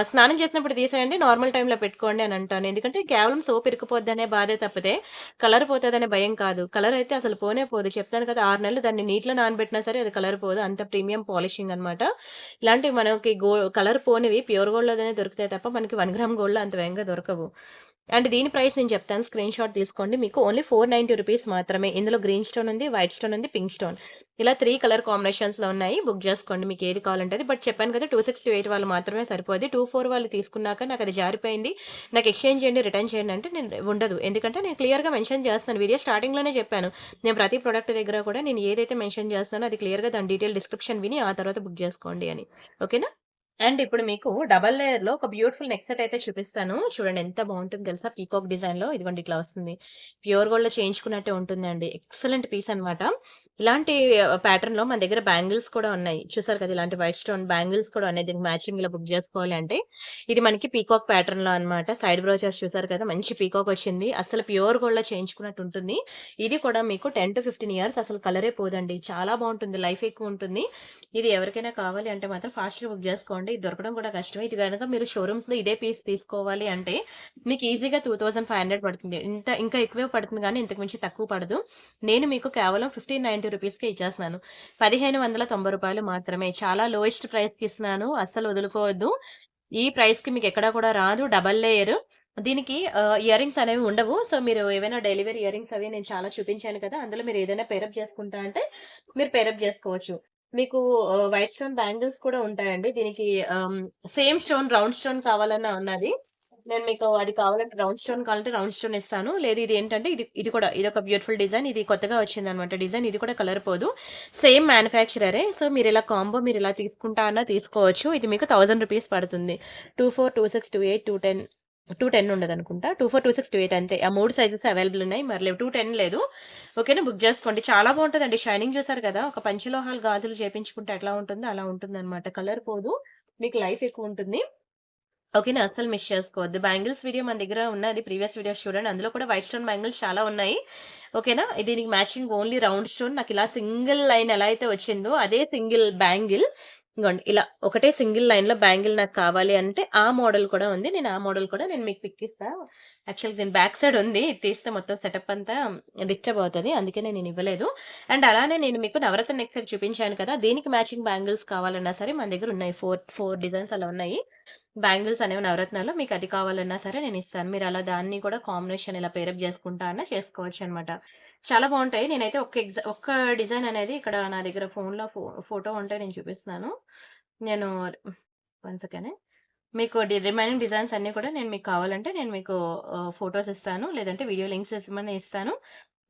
స్నానం చేసినప్పుడు తీసేయండి. నార్మల్ టైమ్‌లో పెట్టుకోండి అని అంటాను. ఎందుకంటే కేవలం సోప్ ఇరుక్కుపోద్దనే బాధే తప్పితే కలర్ పోతదనే భయం కాదు. కలర్ అయితే అసలు పోనే పోదు. చెప్తాను కదా! 6 నెలలు దాన్ని నీటిలో నానబెట్టినా సరే అది కలర్ పోదు. అంత ప్రీమియం పాలిషింగ్ అనమాట. ఇలాంటివి మనకి కలర్ పోనివి ప్యూర్ గోల్డ్‌లోనే దొరుకుతాయి తప్ప మనకి 1 గ్రామ్ గోల్డ్‌లో అంత వేగంగా దొరకవు. అండ్ దీని ప్రైస్ నేను చెప్తాను. స్క్రీన్ షాట్ తీసుకోండి. మీకు ఓన్లీ రూ. 490 మాత్రమే. ఇందులో గ్రీన్ స్టోన్ ఉంది, వైట్ స్టోన్ ఉంది, పింక్ స్టోన్. ఇలా 3 కలర్ కాంబినేషన్స్‌లో ఉన్నాయి. బుక్ జేసుకోండి. మీకు ఏది కావాలంటే అది. బట్ చెప్పాను కదా! 26-28 వాళ్ళు మాత్రమే సరిపోద్ది. 24 వాళ్ళు తీసుకున్నాక నాకది జారిపోయింది. నాకు ఎక్స్‌చేంజ్ చేయండి, రిటర్న్ చేయండి అంటే నేను ఉండదు. ఎందుకంటే నేను క్లియర్‌గా మెన్షన్ చేస్తాను. వీడియో స్టార్టింగ్‌లోనే చెప్పాను. నేను ప్రతి ప్రొడక్ట్ దగ్గర కూడా నేను ఏదైతే మెన్షన్ చేస్తానో అది క్లియర్‌గా దాని డీటెయిల్ డిస్క్రిప్షన్ విని ఆ తర్వాత బుక్ జేసుకోండి అని. ఓకేనా? అండ్ ఇప్పుడు మీకు డబుల్ లేయర్‌లో ఒక బ్యూటిఫుల్ నెక్ సెట్ అయితే చూపిస్తాను. చూడండి ఎంత బావుంటుందో తెలుసా? పీకాక్ డిజైన్‌లో ఇదిగోండి ఇట్లా వస్తుంది. ప్యూర్ గోల్డ్‌లో చేయించుకున్నట్టే ఉంటుందండి. ఎక్సలెంట్ పీస్ అన్నమాట. ఇలాంటి ప్యాటర్న్‌లో మన దగ్గర బ్యాంగిల్స్ కూడా ఉన్నాయి. చూసారు కదా! ఇలాంటి వైట్ స్టోన్ బ్యాంగిల్స్ కూడా ఉన్నాయి. దీనికి మ్యాచింగ్‌లో బుక్ చేసుకోవాలి అంటే. ఇది మనకి పీకాక్ ప్యాటర్న్‌లో అన్నమాట. సైడ్ బ్రోచెస్ చూసారు కదా! మంచి పీకాక్ వచ్చింది. అసలు ప్యూర్ గోల్డ్‌లో చేయించుకున్నట్టు ఉంటుంది. ఇది కూడా మీకు 10-15 ఇయర్స్ అసలు కలరే పోదండి. చాలా బావుంటుంది. లైఫ్ ఎక్కువ ఉంటుంది. ఇది ఎవరికైనా కావాలి అంటే మాత్రం ఫాస్ట్‌గా బుక్ జేసుకోండి. ఇది దొరకడం కూడా కష్టమే. ఇది గనక మీరు షోరూమ్స్‌లో ఇదే పీస్ తీసుకోవాలి అంటే మీకు ఈజీగా 2500 పడుతుంది. ఇంకా ఎక్కువే పడుతుంది గానీ ఇంతకు మించి తక్కువ పడదు. నేను మీకు కేవలం 1590 ఇచ్చేస్తున్నాను. రూ. 1590 మాత్రమే. చాలా లోయెస్ట్ ప్రైస్‌కి ఇస్తున్నాను. అస్సలు వదులుకోవద్దు. ఈ ప్రైస్‌కి మీకు ఎక్కడా కూడా రాదు. Double layer. దీనికి ఇయర్ రింగ్స్ అనేవి ఉండవు. సో, మీరు ఏవైనా డైలీ వేర్ ఇయర్ రింగ్స్ అవి నేను చాలా చూపించాను కదా! అందులో మీరు ఏదైనా పేరప్ చేసుకుంటా అంటే మీరు పేరప్ జేసుకోవచ్చు. మీకు వైట్ స్టోన్ బ్యాంగిల్స్ కూడా ఉంటాయండి. దీనికి సేమ్ స్టోన్ రౌండ్ స్టోన్ కావాలన్నా ఉన్నది. నేను మీకు అది కావాలంటే రౌండ్ స్టోన్ కావాలంటే రౌండ్ స్టోన్ ఇస్తాను. లేదు ఇది ఏంటంటే ఇది కూడా ఇదొక బ్యూటిఫుల్ డిజైన్. ఇది కొత్తగా వచ్చిందనమాట డిజైన్. ఇది కూడా కలర్ పోదు. సేమ్ మ్యానుఫ్యాక్చరరే. సో, మీరిలా కాంబో మీరిలా తీసుకుంటా అన్నా తీసుకోవచ్చు. ఇది మీకు రూ. 1000 పడుతుంది. 24, 26, 28, 210 210 ఉండదనుకుంటా. 24, 26, 28 అంతే. ఆ 3 సైజెస్ అవైలబుల్ ఉన్నాయి. మరి లేవు 210 లేదు. ఓకేనా? బుక్ జేసుకోండి. చాలా బావుంటదండి. షైనింగ్ చూసారు కదా! ఒక పంచలోహాలు గాజులు చేపించుకుంటే ఎట్లా ఉంటుందో అలా ఉంటుందనమాట. కలర్ పోదు. మీకు లైఫ్ ఎక్కువుంటుంది. ఓకేనా? అస్సలు మిస్ చేసుకోవద్దు. బ్యాంగిల్స్ వీడియో మన దగ్గర ఉన్నది. ప్రీవియస్ వీడియోస్ చూడండి. అందులో కూడా వైట్ స్టోన్ బ్యాంగిల్స్ చాలా ఉన్నాయి. ఓకేనా? దీనికి మ్యాచింగ్ ఓన్లీ రౌండ్ స్టోన్ నాకిలా సింగిల్ లైన్ ఎలా అయితే వచ్చిందో అదే సింగిల్ బ్యాంగిల్ ఇగోండి ఇలా ఒకటే సింగిల్ లైన్‌లో బ్యాంగిల్ నాకు కావాలి అంటే ఆ మోడల్ కూడా ఉంది. నేను ఆ మోడల్ కూడా నేను మీకు పిక్ ఇస్తా. యాక్చువల్‌గా దీని బ్యాక్ సైడ్ ఉంది. ఇది తీస్తే మొత్తం సెటప్ అంతా డిస్టర్బ్ అవుతది. అందుకనే నేను ఇవ్వలేదు. అండ్ అలానే నేను మీకు నవరత్న నెక్ సెట్ చూపించాను కదా! దీనికి మ్యాచింగ్ బ్యాంగిల్స్ కావాలన్నా సరే మన దగ్గర ఉన్నాయి. 4 డిజైన్స్ అలా ఉన్నాయి. బ్యాంగిల్స్ అనేవి నవరత్నాలో మీకు అది కావాలన్నా సరే నేనిస్తాను. మీరలా దాన్ని కూడా కాంబినేషన్ ఇలా పేరప్ చేసుకుంటా అన్నా చేసుకోవచ్చనమాట. చాలా బావుంటాయి. నేనైతే ఒక్క డిజైన్ అనేది ఇక్కడ నా దగ్గర ఫోన్‌లో ఫోటో ఉంటే నేను చూపిస్తున్నాను. నేను వన్ సెకండ్. మీకు రిమైనింగ్ డిజైన్స్ అన్నీ కూడా నేను మీకు కావాలంటే నేను మీకు ఫోటోస్ ఇస్తాను. లేదంటే వీడియో లింక్స్ ఇమ్మన్నా ఇస్తాను.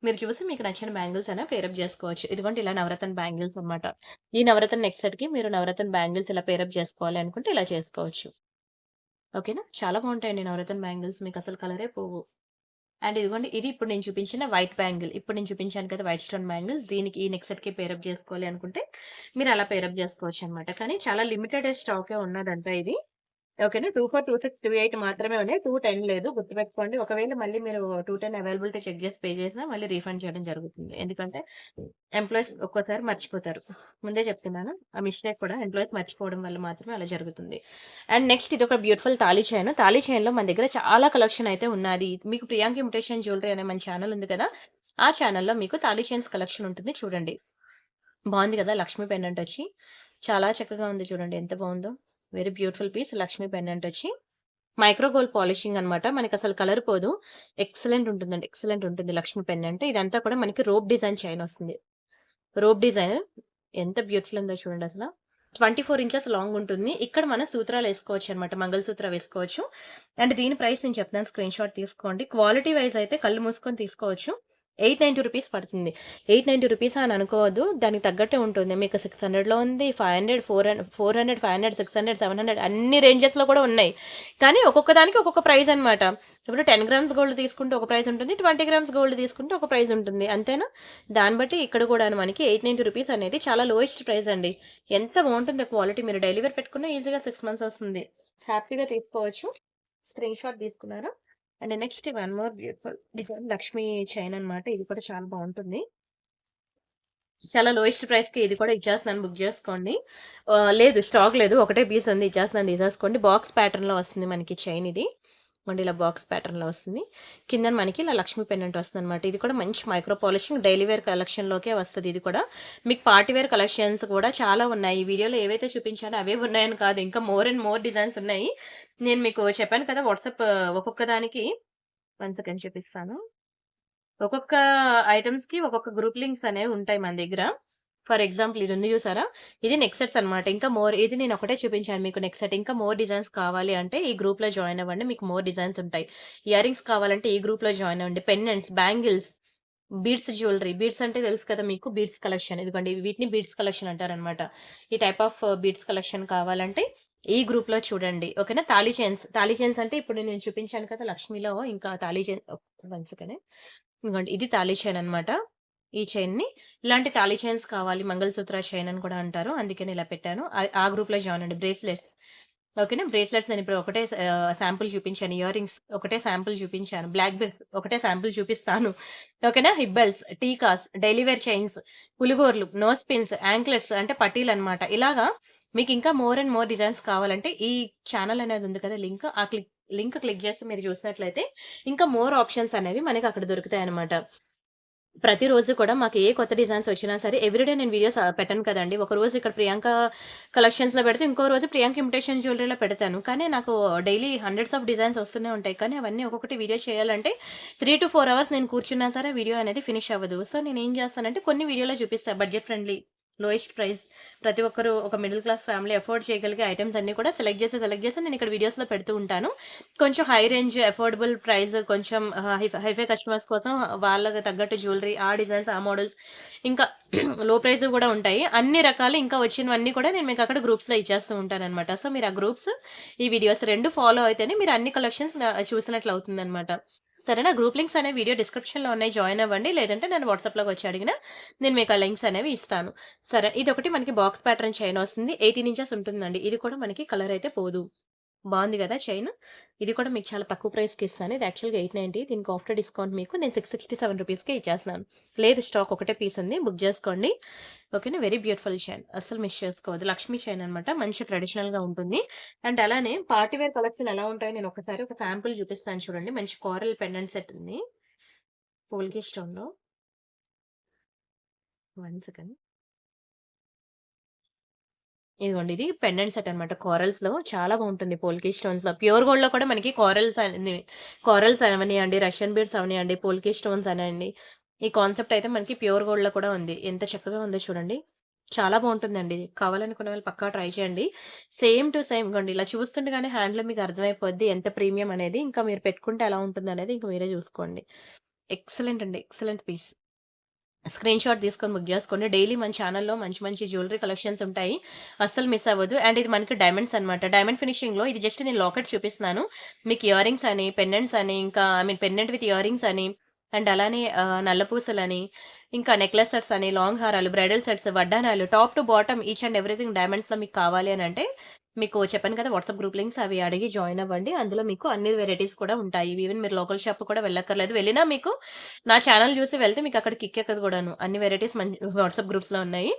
మీరు చూసి మీకు నచ్చిన బ్యాంగిల్స్ అనేవి పేరప్ జేసుకోవచ్చు. ఇదిగోండి ఇలా నవరత్న బ్యాంగిల్స్ అనమాట. ఈ నవరత్న నెక్ సెట్‌కి మీరు నవరత్న బ్యాంగిల్స్ ఇలా పేరప్ జేసుకోవాలి అనుకుంటే ఇలా చేసుకోవచ్చు. ఓకేనా? చాలా బావుంటాయండి నవరత్న బ్యాంగిల్స్. మీకసలు కలరే పోవు. అండ్ ఇదిగోండి ఇది ఇప్పుడు నేను చూపించిన వైట్ బ్యాంగిల్. ఇప్పుడు నేను చూపించాను కదా! White stone bangles. దీనికి ఈ నెక్ సెట్‌కి పేరప్ జేసుకోవాలి అనుకుంటే మీరలా పేరప్ జేసుకోవచ్చనమాట. కానీ చాలా లిమిటెడ్ స్టాకే ఉన్నదంట ఇది. ఓకేనా. 24, 26, 28 మాత్రమే ఉన్నాయి. 210 లేదు. గుర్తుపెట్టుకోండి. ఒకవేళ మళ్ళీ మీరు 210 అవైలబిలిటీ చెక్ చేసి పే చేసినా మళ్ళీ రీఫండ్ చేయడం జరుగుతుంది. ఎందుకంటే ఎంప్లాయీస్ ఒక్కోసారి మర్చిపోతారు. ముందే చెప్తున్నాను. ఆ మిస్టేక్ కూడా ఎంప్లాయీస్ మర్చిపోవడం వల్ల మాత్రమే అలా జరుగుతుంది. అండ్ నెక్స్ట్ ఇదొక బ్యూటిఫుల్ తాళీ చైన్. తాళీ చైన్‌లో మన దగ్గర చాలా కలెక్షన్ అయితే ఉన్నది. మీకు ప్రియాంక ఇమిటేషన్ జ్యువెలరీ అనే మన ఛానెల్ ఉంది కదా! ఆ ఛానెల్‌లో మీకు తాళీ చైన్స్ కలెక్షన్ ఉంటుంది చూడండి. బావుంది కదా! లక్ష్మీ పెండెంట్ వచ్చి. చాలా చక్కగా ఉంది చూడండి ఎంత బావుందో. Very beautiful piece Lakshmi pendant వచ్చి. మైక్రో గోల్డ్ పాలిషింగ్ అనమాట. మనకసలు కలర్ పోదు. ఎక్సలెంట్ ఉంటుందండి. ఎక్సలెంట్ ఉంటుంది లక్ష్మీ పెండెంట్. ఇదంతా కూడా మనకి రోప్ డిజైన్ చైన్ వస్తుంది. రోప్ డిజైన్ ఎంత బ్యూటిఫుల్ ఉందో చూడండి అసల. 24 ఇంచెస్ లాంగ్ ఉంటుంది. ఇక్కడ మనం సూత్రాలేసుకోవచ్చనమాట. మంగళసూత్ర వేసుకోవచ్చు. అండ్ దీని ప్రైస్ నేను చెప్తాను స్క్రీన్‌షాట్ తీసుకోండి. క్వాలిటీ వైస్ అయితే కళ్ళు మూసుకొని తీసుకోవచ్చు. రూ. 890 పడుతుంది. రూ. 890 అని అనుకోవద్దు. దానికి తగ్గట్టే ఉంటుంది. మీకు 600లో ఉంది. 500, 400, 500, 600, 700 అన్ని రేంజెస్‌లో కూడా ఉన్నాయి. కానీ ఒక్కొక్క దానికి ఒక్కొక్క ప్రైస్ అనమాట. ఇప్పుడు 10 గ్రామ్స్ గోల్డ్ తీసుకుంటే ఒక ప్రైస్ ఉంటుంది. 20 గ్రామ్స్ గోల్డ్ తీసుకుంటే ఒక ప్రైస్ ఉంటుంది. అంతేనా? దాన్ని బట్టి ఇక్కడ కూడా మనకి రూ. 890 అనేది చాలా లోయెస్ట్ ప్రైస్ అండి. ఎంత బావుంటుందో క్వాలిటీ మీరు డైలీ వేర్ పెట్టుకున్న ఈజీగా 6 మంత్స్ వస్తుంది. హ్యాపీగా తీసుకోవచ్చు. స్క్రీన్‌షాట్ తీసుకున్నారా? And next one more beautiful design Lakshmi chain అన్నమాట. ఇది కూడా చాలా బావుంటుంది. చాలా లోయెస్ట్ ప్రైస్‌కి ఇది కూడా ఇచ్చేస్తున్నాను బుక్ జేసుకోండి. లేదు స్టాక్ లేదు. ఒకటే పీస్ ఉంది ఇచ్చేస్తున్నాను తీసేసుకోండి. బాక్స్ ప్యాటర్న్‌లో వస్తుంది మనకి చైన్ ఇది. ఇదిగోండి ఇలా బాక్స్ ప్యాటర్న్‌లో వస్తుంది. కిందన మనకి ఇలా లక్ష్మీ పెండెంట్ వస్తుందన్నమాట. ఇది కూడా మంచి మైక్రో పాలిషింగ్ డైలీ వేర్ కలెక్షన్‌లోకే వస్తది ఇది కూడా. మీకు పార్టీ వేర్ కలెక్షన్స్ కూడా చాలా ఉన్నాయి. ఈ వీడియోలో ఏవైతే చూపించానో అవే ఉన్నాయని కాదు. ఇంకా మోర్ అండ్ మోర్ డిజైన్స్ ఉన్నాయి. నేను మీకు చెప్పాను కదా! వాట్సాప్ ఒక్కొక్క దానికి వన్ సెకండ్ చూపిస్తాను. ఒక్కొక్క ఐటెమ్స్‌కి ఒక్కొక్క గ్రూప్ లింక్స్ అనేవి ఉంటాయి మన దగ్గర. ఫర్ ఎగ్జాంపుల్ ఇది ఉంది చూసారా? ఇది నెక్ సెట్స్ అన్నమాట. ఇంకా మోర్ ఇది నేను ఒకటే చూపించాను మీకు నెక్ సెట్. ఇంకా మోర్ డిజైన్స్ కావాలి అంటే ఈ గ్రూప్‌లో జాయిన్ అవ్వండి. మీకు మోర్ డిజైన్స్ ఉంటాయి. ఇయర్ రింగ్స్ కావాలంటే ఈ గ్రూప్‌లో జాయిన్ అవ్వండి. Pendants, bangles, beads jewellery. Beads అంటే తెలుసు కదా మీకు బీడ్స్ కలెక్షన్. ఇదిగోండి వీటిని బీడ్స్ కలెక్షన్ అంటారన్నమాట. ఈ టైప్ ఆఫ్ బీడ్స్ కలెక్షన్ కావాలంటే ఈ గ్రూప్‌లో చూడండి. ఓకేనా? తాళీ చైన్స్. తాళీ చైన్స్ అంటే ఇప్పుడు నేను చూపించాను కదా! లక్ష్మీలో ఇంకా తాళీ చైన్ వన్ సెకండ్. ఇదిగోండి ఇది తాళీ చైన్ అన్నమాట. ఈ చైన్‌ని ఇలాంటి తాళీ చైన్స్ కావాలి. మంగళసూత్ర చైన్ అని కూడా అంటారు. అందుకని ఇలా పెట్టాను. ఆ గ్రూప్‌లో జాయిన్ అవ్వండి. బ్రేస్లెట్స్ ఓకేనా? బ్రేస్లెట్స్ నేనిప్పుడు ఒకటే శాంపుల్ చూపించాను. ఇయర్ రింగ్స్ ఒకటే శాంపుల్ చూపించాను. బ్లాక్ బెల్ట్స్ ఒకటే శాంపుల్ చూపిస్తాను. ఓకేనా? హిప్ బెల్ట్స్, టీకాస్, డైలీ వేర్ చైన్స్, పులిగోర్లు, నోస్ పిన్స్, యాంక్లెట్స్ అంటే పట్టీలన్నమాట. ఇలాగా మీకు ఇంకా మోర్ అండ్ మోర్ డిజైన్స్ కావాలంటే ఈ ఛానెల్ అనేది ఉంది కదా! లింక్ క్లిక్ చేసి మీరు చూసినట్లయితే ఇంకా మోర్ ఆప్షన్స్ అనేవి మనకి అక్కడ దొరుకుతాయన్నమాట. ప్రతిరోజు కూడా మాకు ఏ కొత్త డిజైన్స్ వచ్చినా సరే ఎవ్రీడే నేను వీడియోస్ పెట్టను కదండీ. ఒకరోజు ఇక్కడ ప్రియాంక కలెక్షన్స్‌లో పెడితే, ఇంకో రోజు ప్రియాంక ఇమిటేషన్ జ్యువెలరీలో పెడతాను. కానీ నాకు డైలీ హండ్రెడ్స్ ఆఫ్ డిజైన్స్ వస్తూనే ఉంటాయి. కానీ అవన్నీ ఒక్కొక్కటి వీడియో చేయాలంటే 3-4 అవర్స్ నేను కూర్చున్నా సరే వీడియో అనేది ఫినిష్ అవ్వదు. సో నేనేం చేస్తానంటే కొన్ని వీడియోలో చూపిస్తా బడ్జెట్ ఫ్రెండ్లీ లోయెస్ట్ ప్రైస్. ప్రతి ఒక్కరు ఒక మిడిల్ క్లాస్ ఫ్యామిలీ అఫోర్డ్ చేయగలిగే ఐటెమ్స్ అన్నీ కూడా సెలెక్ట్ చేసి నేను ఇక్కడ వీడియోస్‌లో పెడుతూ ఉంటాను. కొంచెం హై రేంజ్ అఫోర్డబుల్ ప్రైస్ కొంచెం హైఫై కస్టమర్స్ కోసం వాళ్ళకి తగ్గట్టు జ్యువెలరీ, ఆ డిజైన్స్, ఆ మోడల్స్ ఇంకా లో ప్రైస్‌వి కూడా ఉంటాయి. అన్ని రకాలు ఇంకా వచ్చినవన్నీ కూడా నేను మీకు అక్కడ గ్రూప్స్‌లో ఇచ్చేస్తూ ఉంటాననమాట. సో, మీరు ఆ గ్రూప్స్, ఈ వీడియోస్ 2 ఫాలో అయితేనే మీరు అన్ని కలెక్షన్స్ చూసినట్లు అవుతుందనమాట. సరేనా? గ్రూప్ లింక్స్ అనేవి వీడియో డిస్క్రిప్షన్‌లో ఉన్నాయి. జాయిన్ అవ్వండి. లేదంటే నన్ను వాట్సాప్‌లోకి వచ్చి అడిగినా నేను మీకు ఆ లింక్స్ అనేవి ఇస్తాను. సరే. ఇదొకటి మనకి బాక్స్ ప్యాటర్న్ చైన్ వస్తుంది. 18 ఇంచెస్ ఉంటుందండి. ఇది కూడా మనకి కలర్ అయితే పోదు. బావుంది గదా చైను. ఇది కూడా మీకు చాలా తక్కువ ప్రైస్‌కి ఇస్తాను. ఇది యాక్చువల్‌గా 890 దీనికి ఆఫ్టర్ డిస్కౌంట్ మీకు నేను 667 రూపీస్‌కే ఇచ్చేస్తున్నాను. లేదు స్టాక్ ఒకటే పీస్ ఉంది. బుక్ జేసుకోండి. ఓకేనా. Very beautiful chain. అస్సలు మిస్ చేసుకోవద్దు. లక్ష్మీ చైన్ అనమాట. మంచి ట్రెడిషనల్‌గా ఉంటుంది. అండ్ అలానే పార్టీ వేర్ కలెక్షన్ ఎలా ఉంటాయో నేను ఒకసారి ఒక శాంపుల్ చూపిస్తాను చూడండి. మంచి కోరల్ పెండెంట్ సెట్ ఉంది. పోల్కి స్టోన్‌లో. 1 సెకండ్. ఇదిగోండి ఇది పెండెంట్ సెట్ అనమాట. కోరల్స్‌లో చాలా బావుంటుంది. పోల్కి స్టోన్స్‌లో. ప్యూర్ గోల్డ్‌లో కూడా మనకి కోరల్స్ అవనియండి, రష్యన్ బీడ్స్ అవనియండి, పోల్కి స్టోన్స్ అనండి. ఈ కాన్సెప్ట్ అయితే మనకి ప్యూర్ గోల్డ్‌లో కూడా ఉంది. ఎంత చక్కగా ఉందో చూడండి. చాలా బావుంటుందండి. కావాలనుకున్న వాళ్ళు పక్కా ట్రై చేయండి. సేమ్ టు సేమ్ ఇగోండి ఇలా చూస్తుండగానే హ్యాండ్‌లో మీకు అర్థమైపోద్ది ఎంత ప్రీమియం అనేది. ఇంకా మీరు పెట్టుకుంటే ఎలా ఉంటుందనేది ఇంక మీరే చూసుకోండి. ఎక్సలెంట్ అండి. Excellent piece. స్క్రీన్ షాట్ తీసుకొని బుక్ జేసుకోండి. డైలీ మన ఛానెల్‌లో మంచి మంచి జ్యువెలరీ కలెక్షన్స్ ఉంటాయి. అస్సలు మిస్ అవ్వద్దు. అండ్ ఇది మనకి డైమండ్స్ అనమాట. డైమండ్ ఫినిషింగ్‌లో ఇది జస్ట్ నేను లాకెట్ చూపిస్తున్నాను. మీకు ఇయర్ రింగ్స్ అని, పెండెంట్స్ అని, ఇంకా I mean pendant with earrings అని, అండ్ అలానే నల్ల పూసలని, ఇంకా నెక్లెస్ సెట్స్ అని, లాంగ్ హారాలు, బ్రైడల్ సెట్స్, వడ్డానాలు, top to bottom each and everything డైమండ్స్‌లో మీకు కావాలి అనంటే, మీకు చెప్పాను కదా! వాట్సాప్ గ్రూప్ లింక్స్ అవి అడిగి జాయిన్ అవ్వండి. అందులో మీకు అన్ని వెరైటీస్ కూడా ఉంటాయి. ఈవెన్ మీరు లోకల్ షాప్ కూడా వెళ్ళక్కర్లేదు. వెళ్ళినా మీకు నా ఛానెల్ జూసి వెళ్తే మీకక్కడ కిక్కెక్కదు గూడాను. అన్ని వెరైటీస్ వాట్సాప్ గ్రూప్స్‌లో ఉన్నాయి.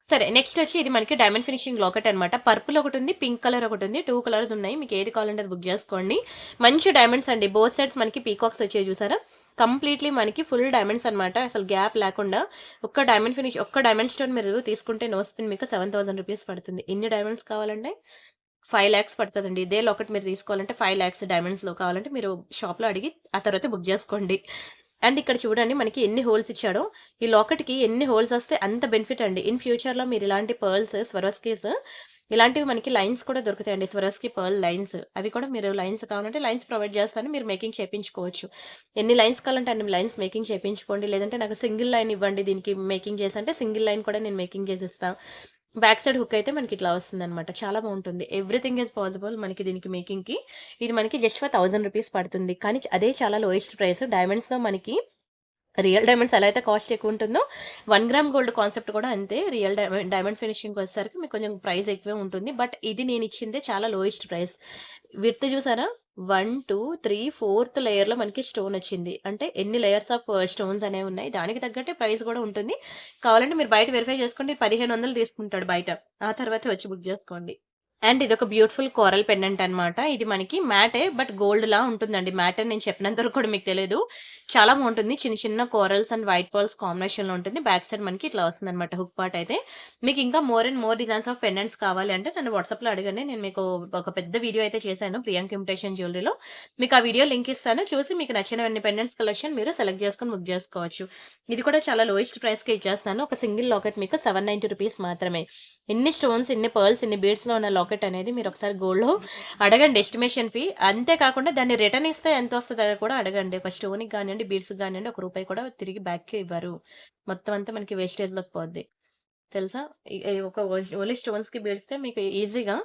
సరే నెక్స్ట్ వచ్చి ఇది మనకి డైమండ్ ఫినిషింగ్ లాకెట్ అనమాట. పర్పుల్ ఒకటుంది, పింక్ కలర్ ఒకటుంది. 2 కలర్స్ ఉన్నాయి. మీకు ఏది కావాలంటే అది బుక్ జేసుకోండి. మంచి డైమండ్స్ అండి. బోత్ సైడ్స్ మనకి పీకాక్స్ వచ్చాయి చూసారా? కంప్లీట్‌లీ మనకి ఫుల్ డైమండ్స్ అనమాట. అసలు గ్యాప్ లేకుండా ఒక్క డైమండ్ స్టోన్ మీరు తీసుకుంటే నో స్పిన్ మీకు 7,000 రూపీస్ పడుతుంది. ఇన్ని డైమండ్స్ కావాలంటే 5,00,000 పడతదండి. ఇదే లాకెట్ మీరు తీసుకోవాలంటే 5,00,000 డైమండ్స్‌లో కావాలంటే మీరు షాప్‌లో అడిగి ఆ తర్వాత బుక్ జేసుకోండి. అండ్ ఇక్కడ చూడండి మనకి ఎన్ని హోల్స్ ఇచ్చాడో. ఈ లాకెట్‌కి ఎన్ని హోల్స్ వస్తే అంత బెనిఫిట్ అండి. ఇన్ ఫ్యూచర్‌లో మీరు ఇలాంటి పర్ల్స్, స్వరోస్కీస్ ఇలాంటివి మనకి లైన్స్ కూడా దొరుకుతాయండి. Swarovski pearl lines. అవి కూడా మీరు లైన్స్ కావాలంటే లైన్స్ ప్రొవైడ్ చేస్తాను. మీరు మేకింగ్ చేపించుకోవచ్చు. ఎన్ని లైన్స్ కావాలంటే అన్ని లైన్స్ మేకింగ్ చేపించుకోండి. లేదంటే నాకు సింగిల్ లైన్ ఇవ్వండి దీనికి మేకింగ్ చేసి అంటే సింగిల్ లైన్ కూడా నేను మేకింగ్ చేసిస్తా. బ్యాక్ సైడ్ హుక్ అయితే మనకి ఇట్లా వస్తుందనమాట. చాలా బావుంటుంది. ఎవ్రీథింగ్ ఈస్ పాసిబుల్ మనకి దీనికి మేకింగ్‌కి. ఇది మనకి జస్ట్ ఫర్ 1000 రూపీస్ పడుతుంది. కానీ అదే చాలా లోయెస్ట్ ప్రైస్. డైమండ్స్‌లో మనకి రియల్ డైమండ్స్ ఎలా అయితే కాస్ట్ ఎక్కువ ఉంటుందో 1 గ్రామ్ గోల్డ్ కాన్సెప్ట్ కూడా అంతే. రియల్ డైమండ్ ఫినిషింగ్‌కి వచ్చేసరికి మీకు కొంచెం ప్రైస్ ఎక్కువే ఉంటుంది. బట్ ఇది నేను ఇచ్చిందే చాలా లోయెస్ట్ ప్రైస్. విడ్త్ చూసారా? 1, 2, 3, ఫోర్త్ లేయర్‌లో మనకి స్టోన్ వచ్చింది. అంటే ఎన్ని లేయర్స్ ఆఫ్ స్టోన్స్ అనేవి ఉన్నాయి. దానికి తగ్గట్టే ప్రైస్ కూడా ఉంటుంది. కావాలంటే మీరు బయట వెరిఫై చేసుకోండి. 1500 తీసుకుంటాడు బయట. ఆ తర్వాతే వచ్చి బుక్ చేసుకోండి. అండ్ ఇదొక బ్యూటిఫుల్ కోరల్ పెండెంట్ అనమాట. ఇది మనకి మ్యాటే బట్ గోల్డ్‌లా ఉంటుందండి. మ్యాట్ అని నేను చెప్పినంత వరకు కూడా మీకు తెలీదు. చాలా బావుంటుంది. చిన్న చిన్న కోరల్స్ అండ్ వైట్ పర్ల్స్ కాంబినేషన్‌లో ఉంటుంది. బ్యాక్ సైడ్ మనకి ఇట్లా వస్తుందనమాట హుక్ పార్ట్ అయితే. మీకు ఇంకా more and more designs of pendants కావాలి అంటే నన్ను వాట్సాప్‌లో అడగండి. నేను మీకు ఒక పెద్ద వీడియో అయితే చేశాను ప్రియాంక ఇమిటేషన్ జ్యువెలరీలో. మీకు ఆ వీడియో లింక్ ఇస్తాను. చూసి మీకు నచ్చినవన్నీ పెండెంట్స్ కలెక్షన్ మీరు సెలెక్ట్ చేసుకొని బుక్ చేసుకోవచ్చు. ఇది కూడా చాలా లోయెస్ట్ ప్రైస్‌కే ఇచ్చేస్తాను. ఒక సింగిల్ లాకెట్ మీకు 790 రూపీస్ మాత్రమే. ఇన్ని స్టోన్స్, ఇన్ని పర్ల్స్, ఇన్ని బీడ్స్‌లో ఉన్న లాకెట్ అనేది మీరు ఒకసారి గోల్డ్‌లో అడగండి ఎస్టిమేషన్ ఫీ. అంతే కాకుండా దాన్ని రిటర్న్ ఇస్తే ఎంతొస్తదో కూడా అడగండి. ఒక స్టోన్‌కి గానియండి, బీడ్స్‌కి గానియండి ఒక రూపాయి కూడా తిరిగి బ్యాక్‌కి ఇవ్వరు. మొత్తం అంతా మనకి వేస్టేజ్‌లోకి పోద్ది. తెలుసా? ఒక ఓన్లీ స్టోన్స్‌కి బీడ్స్‌కే మీకు ఈజీగా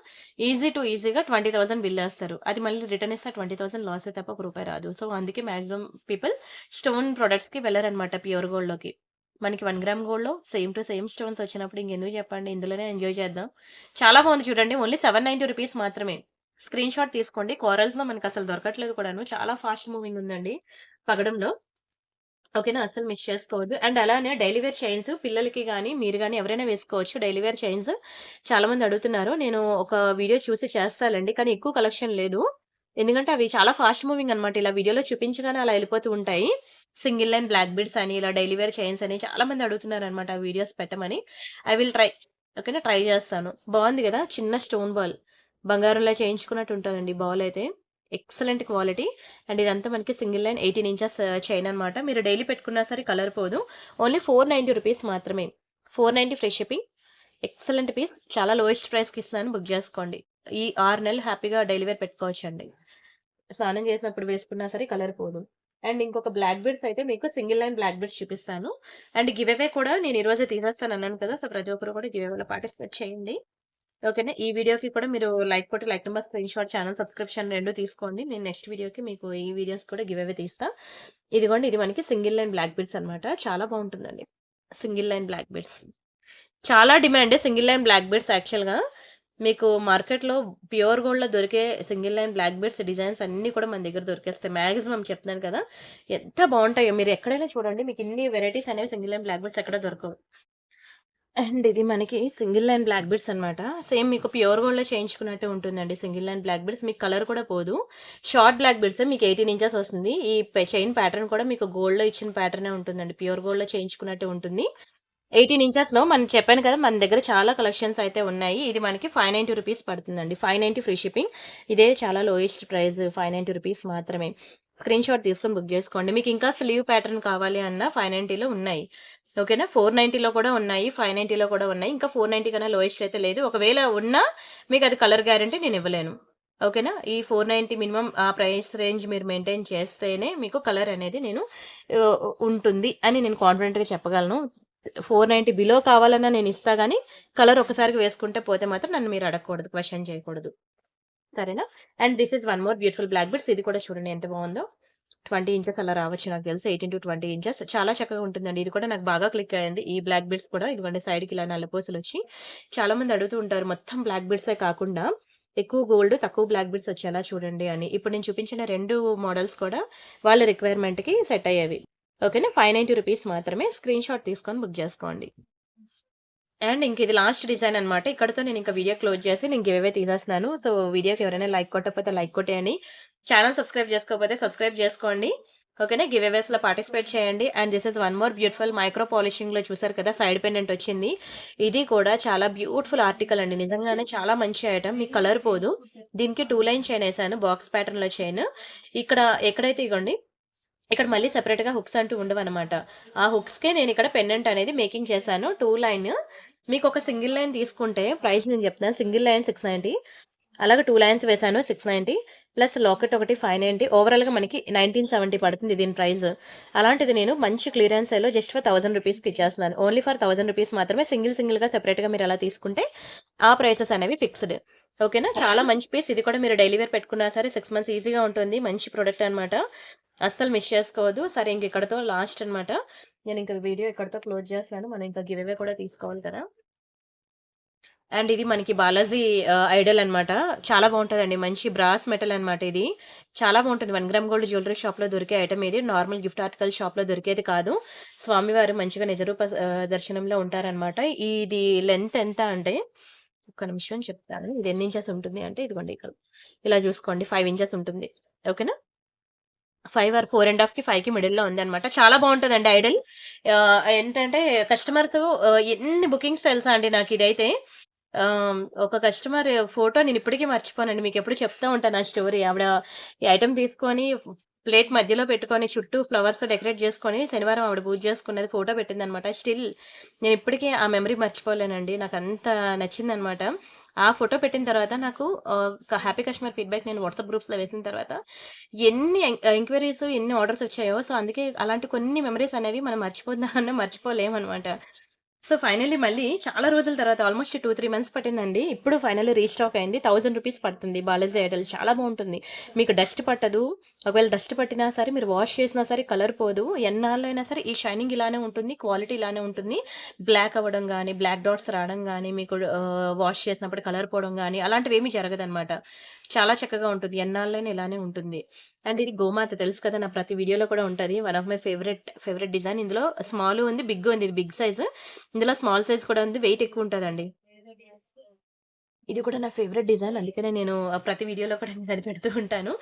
20,000 బిల్లేస్తారు. అది మళ్ళీ రిటర్న్ ఇస్తే 20,000 లాసే తప్ప ఒక రూపాయి రాదు. సో, అందుకే మాక్సిమం పీపుల్ స్టోన్ ప్రొడక్ట్స్‌కి వెళ్లరనమాట ప్యూర్ గోల్డ్‌లోకి. మనకి 1 గ్రామ్ గోల్డ్‌లో సేమ్ టు సేమ్ స్టోన్స్ వచ్చినప్పుడు ఇంకెందుకు చెప్పండి? ఇందులోనే ఎంజాయ్ చేద్దాం. చాలా బాగుంది చూడండి. ఓన్లీ 790 రూపీస్ మాత్రమే. స్క్రీన్ షాట్ తీసుకోండి. కోరల్స్‌లో మనకసలు దొరకట్లేదు కూడాను. చాలా ఫాస్ట్ మూవింగ్ ఉందండి పగడంలో. ఓకేనా? అస్సలు మిస్ చేసుకోవద్దు. అండ్ అలానే డైలీ వేర్ చైన్స్ పిల్లలకి గాని, మీరు గాని ఎవరైనా వేసుకోవచ్చు. డైలీ వేర్ చైన్స్ చాలా మంది అడుగుతున్నారు. నేను ఒక వీడియో చూసి చేస్తాలెండి. కానీ ఎక్కువ కలెక్షన్ లేదు. ఎందుకంటే అవి చాలా ఫాస్ట్ మూవింగ్ అనమాట. ఇలా వీడియోలో చూపించగానే అలా ఎళ్ళిపోతూ ఉంటాయి. సింగిల్ లైన్ బ్లాక్ బీడ్స్ అని, ఇలా డైలీ వేర్ చైన్స్ అని చాలా మంది అడుగుతున్నారనమాట ఆ వీడియోస్ పెట్టమని. I will try. ఓకేనా? ట్రై చేస్తాను. బావుంది గదా! చిన్న స్టోన్ బాల్. బంగారంలా చేయించుకున్నట్టు ఉంటదండి బాల్ అయితే. Excellent quality. అండ్ ఇదంతా మనకి సింగిల్ లైన్ 18 ఇంచెస్ చైన్ అనమాట. మీరు డైలీ పెట్టుకున్నా సరే కలర్ పోదు. ఓన్లీ 490 రూపీస్ మాత్రమే. 490 ఫ్రీ షిప్పింగ్. Excellent piece. చాలా లోయెస్ట్ ప్రైస్‌కి ఇస్తున్నాను. బుక్ జేసుకోండి. ఈ 6 నెలలు హ్యాపీగా డైలీ వేర్ పెట్టుకోవచ్చండి. స్నానం చేసినప్పుడు వేసుకున్నా సరే కలర్ పోదు. అండ్ ఇంకొక బ్లాక్ బీడ్స్ అయితే మీకు సింగిల్ లైన్ బ్లాక్ బీడ్స్ చూపిస్తాను. అండ్ గివ్ అవే కూడా నేను ఈ రోజే తీసేస్తానన్నాను కదా! సో, ప్రతి ఒక్కరు కూడా గివ్ అవేలో పార్టిసిపేట్ చేయండి. ఓకేనా? ఈ వీడియోకి కూడా మీరు లైక్ కొట్టి, like number, screenshot, channel subscription 2 తీసుకోండి. నేను నెక్స్ట్ వీడియోకి మీకు ఈ వీడియోస్ కూడా గివ్ అవే తీస్తా. ఇదిగోండి ఇది మనకి సింగిల్ లైన్ బ్లాక్ బీడ్స్ అన్నమాట. చాలా బావుంటుందండి. Single line black beads. చాలా demand single line black beads యాక్చువల్‌గా. మీకు మార్కెట్‌లో ప్యూర్ గోల్డ్‌లో దొరికే single line black beads designs అన్నీ కూడా మన దగ్గర దొరికేస్తాయి. మాక్సిమం చెప్తున్నాను కదా! ఎంత బావుంటాయో మీరు ఎక్కడైనా చూడండి. మీకు ఇన్ని వెరైటీస్ అనేవి సింగిల్ లైన్ బ్లాక్ బీడ్స్ ఎక్కడ దొరకవు. అండ్ ఇది మనకి సింగిల్ లైన్ బ్లాక్ బీడ్స్ అన్నమాట. సేమ్ మీకు ప్యూర్ గోల్డ్‌లో చేయించుకున్నట్టే ఉంటుందండి సింగిల్ లైన్ బ్లాక్ బీడ్స్. మీకు కలర్ కూడా పోదు. షార్ట్ బ్లాక్ బీడ్స్ మీకు 18 ఇంచెస్ వస్తుంది. ఈ చైన్ ప్యాటర్న్ కూడా మీకు గోల్డ్‌లో ఇచ్చిన ప్యాటర్నే ఉంటుందండి. ప్యూర్ గోల్డ్‌లో చేయించుకున్నట్టే ఉంటుంది. 18 ఇంచెస్‌లో మనం చెప్పాను కదా! మన దగ్గర చాలా కలెక్షన్స్ అయితే ఉన్నాయి. ఇది మనకి రూ. 590 పడుతుందండి. 590 ఫ్రీ షిప్పింగ్. ఇదే చాలా లోయెస్ట్ ప్రైస్ రూ. 590 మాత్రమే. స్క్రీన్‌షాట్ తీసుకొని బుక్ చేసుకోండి. మీకు ఇంకా స్లీవ్ ప్యాటర్న్ కావాలి అన్నా 590లో ఉన్నాయి. ఓకేనా? 490లో కూడా ఉన్నాయి. 590లో కూడా ఉన్నాయి. ఇంకా 490 కన్నా లోయెస్ట్ అయితే లేదు. ఒకవేళ ఉన్నా మీకు అది కలర్ గ్యారంటీ నేను ఇవ్వలేను. ఓకేనా? ఈ 490 మినిమమ్ ఆ ప్రైస్ రేంజ్ మీరు మెయింటైన్ చేస్తేనే మీకు కలర్ అనేది నేను ఉంటుంది అని నేను కాన్ఫిడెంట్‌గా చెప్పగలను. 490 బిలో కావాలన్నా నేనిస్తా గానీ, కలర్ ఒక్కసారికి వేసుకుంటే పోతే మాత్రం నన్ను మీరు అడగకూడదు. క్వెషన్ చేయకూడదు. సరేనా? And this is one more beautiful black beads. ఇది కూడా చూడండి ఎంత బావుందో. 20 ఇంచెస్ అలా రావచ్చు నాకు తెలిసి. 18-20 ఇంచెస్. చాలా చక్కగా ఉంటుందండి. ఇది కూడా నాకు బాగా క్లిక్ అయింది. ఈ బ్లాక్ బీడ్స్ కూడా ఇదిగోండి సైడ్‌కి ఇలా నల్లపూసలొచ్చి చాలా మంది అడుగుతూ ఉంటారు. మొత్తం బ్లాక్ బీడ్సే కాకుండా ఎక్కువ గోల్డ్, తక్కువ బ్లాక్ బీడ్స్ వచ్చేలా చూడండి అని. ఇప్పుడు నేను చూపించిన 2 మోడల్స్ కూడా వాళ్ళ రిక్వైర్మెంట్‌కి సెట్ అయ్యేవి. ఓకేనా? రూ. 590 మాత్రమే. స్క్రీన్‌షాట్ తీసుకొని బుక్ చేసుకోండి. అండ్ ఇంక ఇది లాస్ట్ డిజైన్ అన్నమాట. ఇక్కడితో నేను ఇంక వీడియో క్లోజ్ చేసి నేను గివ్ అవే తీసేస్తున్నాను. సో, వీడియోకి ఎవరైనా లైక్ కొట్టకపోతే లైక్ కొట్టేయండి. ఛానెల్ సబ్స్క్రైబ్ చేసుకోకపోతే సబ్స్క్రైబ్ చేసుకోండి. ఓకేనా? గివ్ అవేస్‌లో పార్టిసిపేట్ చేయండి. And this is one more beautiful micro పాలిషింగ్‌లో చూసారు కదా! సైడ్ పెండెంట్ వచ్చింది. ఇది కూడా చాలా బ్యూటిఫుల్ ఆర్టికల్ అండి. నిజంగానే చాలా మంచి ఐటెమ్. మీకు కలర్ పోదు. దీనికి 2 లైన్ చైన్ ఏసాను. బాక్స్ ప్యాటర్న్‌లో చైన్. ఇక్కడ ఎక్కడైతే ఇగోండి ఇక్కడ మళ్ళీ సెపరేట్‌గా హుక్స్ అంటూ ఉండవనమాట. ఆ హుక్స్‌కే నేనిక్కడ పెండెంట్ అనేది మేకింగ్ చేశాను. 2 లైన్. మీకొక సింగిల్ లైన్ తీసుకుంటే ప్రైస్ నేను చెప్తున్నాను. Single line 690. అలాగే 2 లైన్స్ వేశాను 690 ప్లస్ లాకెట్ ఒకటి 590. ఓవరాల్‌గా మనకి 1970 పడుతుంది దీని ప్రైస్. అలాంటిది నేను మంచి క్లియరెన్స్ సేల్‌లో జస్ట్ ఫర్ రూ. 1000కి ఇచ్చేస్తున్నాను. ఓన్లీ ఫర్ రూ. 1000 మాత్రమే. సింగిల్‌గా సెపరేట్‌గా మీరు అలా తీసుకుంటే ఆ ప్రైసెస్ అనేవి ఫిక్స్‌డ్. ఓకేనా? చాలా మంచి పీస్. ఇది కూడా మీరు డైలీ వేర్ పెట్టుకున్నా సరే 6 మంత్స్ ఈజీగా ఉంటుంది. మంచి ప్రొడక్ట్ అన్నమాట. అస్సలు మిస్ చేసుకోవద్దు. సరే ఇంక ఇక్కడితో లాస్ట్ అన్నమాట. నేనింక వీడియో ఇక్కడితో క్లోజ్ చేస్తున్నాను. మనం ఇంకా గివ్ అవే కూడా తీసుకోవాలి కదా! అండ్ ఇది మనకి బాలాజీ ఐడల్ అన్నమాట. చాలా బావుంటదండి. మంచి బ్రాస్ మెటల్ అన్నమాట ఇది. చాలా బావుంటుంది. 1 గ్రామ్ గోల్డ్ జ్యువెల్లరీ షాప్‌లో దొరికే ఐటెమ్ ఇది. నార్మల్ గిఫ్ట్ ఆర్టికల్ షాప్‌లో దొరికేది కాదు. స్వామివారు మంచిగా నిజరూప దర్శనంలో ఉంటారన్నమాట. ఇది లెంత్ ఎంత అంటే ఒక్క నిమిషం చెప్తాను. ఇది ఎన్ని ఇంచెస్ ఉంటుంది అంటే ఇదిగోండి ఇక్కడ. ఇలా చూసుకోండి 5 ఇంచెస్ ఉంటుంది. ఓకేనా? 5 ఆర్ 4 ½ 5కి మిడిల్‌లో ఉందన్నమాట. చాలా బావుంటదండి ఐడల్. ఏంటంటే కస్టమర్‌తో ఎన్ని బుకింగ్స్ తెలుసా అండి నాకిదైతే. ఒక కస్టమర్ ఫోటో నేనిప్పటికి మర్చిపోనండి. మీకెప్పుడు చెప్తా ఉంటాను ఆ స్టోరీ. ఆవిడ ఈ ఐటెమ్ తీసుకొని ప్లేట్ మధ్యలో పెట్టుకొని చుట్టూ ఫ్లవర్స్ డెకరేట్ చేసుకొని శనివారం ఆవిడ పూజ చేసుకున్నది ఫోటో పెట్టిందనమాట. స్టిల్ నేనిప్పటికి ఆ మెమరీ మర్చిపోలేనండి. నాకంత నచ్చిందనమాట. ఆ ఫోటో పెట్టిన తర్వాత నాకు హ్యాపీ కస్టమర్ ఫీడ్‌బ్యాక్ నేను వాట్సాప్ గ్రూప్స్‌లో వేసిన తర్వాత ఎన్ని ఎంక్వైరీస్, ఎన్ని ఆర్డర్స్ వచ్చాయో. సో, అందుకే అలాంటి కొన్ని మెమోరీస్ అనేవి మనం మర్చిపోదామన్నా మర్చిపోలేమనమాట. సో, ఫైనల్లీ మళ్ళీ చాలా రోజుల తర్వాత ఆల్‌మోస్ట్ 2, 3 మంత్స్ పట్టిందండి. ఇప్పుడు ఫైనల్లీ రీస్టాక్ అయింది. రూ. 1000 పడుతుంది బాలాజీ ఐడల్. చాలా బావుంటుంది. మీకు డస్ట్ పట్టదు. ఒకవేళ డస్ట్ పట్టినా సరే మీరు వాష్ చేసినా సరే కలర్ పోదు. ఎన్నాళ్ళైనా సరే ఈ షైనింగ్ ఇలానే ఉంటుంది. క్వాలిటీ ఇలానే ఉంటుంది. బ్లాక్ అవ్వడం గానీ, బ్లాక్ డాట్స్ రావడం గానీ, మీకు వాష్ చేసినప్పుడు కలర్ పోవడం గానీ అలాంటివేమీ జరగదనమాట. చాలా చక్కగా ఉంటుంది. ఎన్నాళ్ళైనా ఇలానే ఉంటుంది. అండ్ ఇది గోమాత తెలుసు కదా! నా ప్రతి వీడియోలో కూడా ఉంటది. One of my favourite design. ఇందులో స్మాల్ ఉంది, బిగ్ ఉంది. ఇది బిగ్ సైజ్. ఇందులో స్మాల్ సైజ్ కూడా ఉంది. వెయిట్ ఎక్కువుంటదండి. ఇది కూడా నా ఫేవరెట్ డిజైన్. అందుకనే నేను ప్రతి వీడియోలో కూడా నేను అది పెడుతూ ఉంటాను.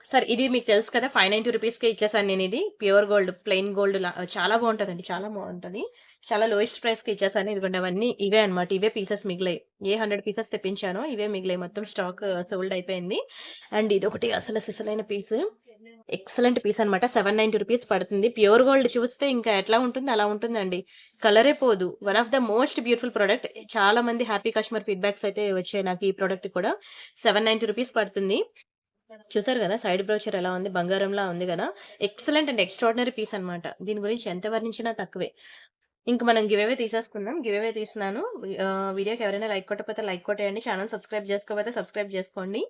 సరే ఇది మీకు తెలుసు కదా! రూ. 590కే ఇచ్చేసాను నేనిది. ప్యూర్ గోల్డ్, ప్లెయిన్ గోల్డ్ చాలా బావుంటదండి. చాలా బావుంటది. చాలా లోయెస్ట్ ప్రైస్‌కి ఇచ్చేసాను. ఇదిగోండి అవన్నీ ఇవే అన్నమాట. ఇవే పీసెస్ మిగిలాయి. ఏ 100 పీసెస్ తెప్పించానో ఇవే మిగిలాయి. మొత్తం స్టాక్ సోల్డ్ అయిపోయింది. అండ్ ఇదొకటి అసలు సిసలైన పీస్. ఎక్సలెంట్ పీస్ అన్నమాట. రూ. 790 పడుతుంది. ప్యూర్ గోల్డ్ చూస్తే ఇంకా ఎట్లా ఉంటుంది అలా ఉంటుందండి. కలరే పోదు. One of the most beautiful product. చాలా మంది హ్యాపీ కస్టమర్ ఫీడ్‌బ్యాక్స్ అయితే వచ్చాయి నాకు ఈ ప్రొడక్ట్ కూడా. రూ. 790 పడుతుంది. చూసారు గదా! సైడ్ బ్రోచర్ ఎలా ఉంది? బంగారంలా ఉంది గదా! ఎక్సలెంట్ అండ్ ఎక్స్‌ట్రార్డినరీ పీస్ అన్నమాట. దీని గురించి ఎంత వర్ణించినా తక్కువే. ఇంక మనం గివ్ అవే తీసేసుకుందాం. గివ్ అవే తీస్తున్నాను. వీడియోకి ఎవరైనా లైక్ కొట్టకపోతే లైక్ కొట్టేయండి. ఛానెల్ సబ్స్క్రైబ్ చేసుకోకపోతే సబ్స్క్రైబ్ చేసుకోండి.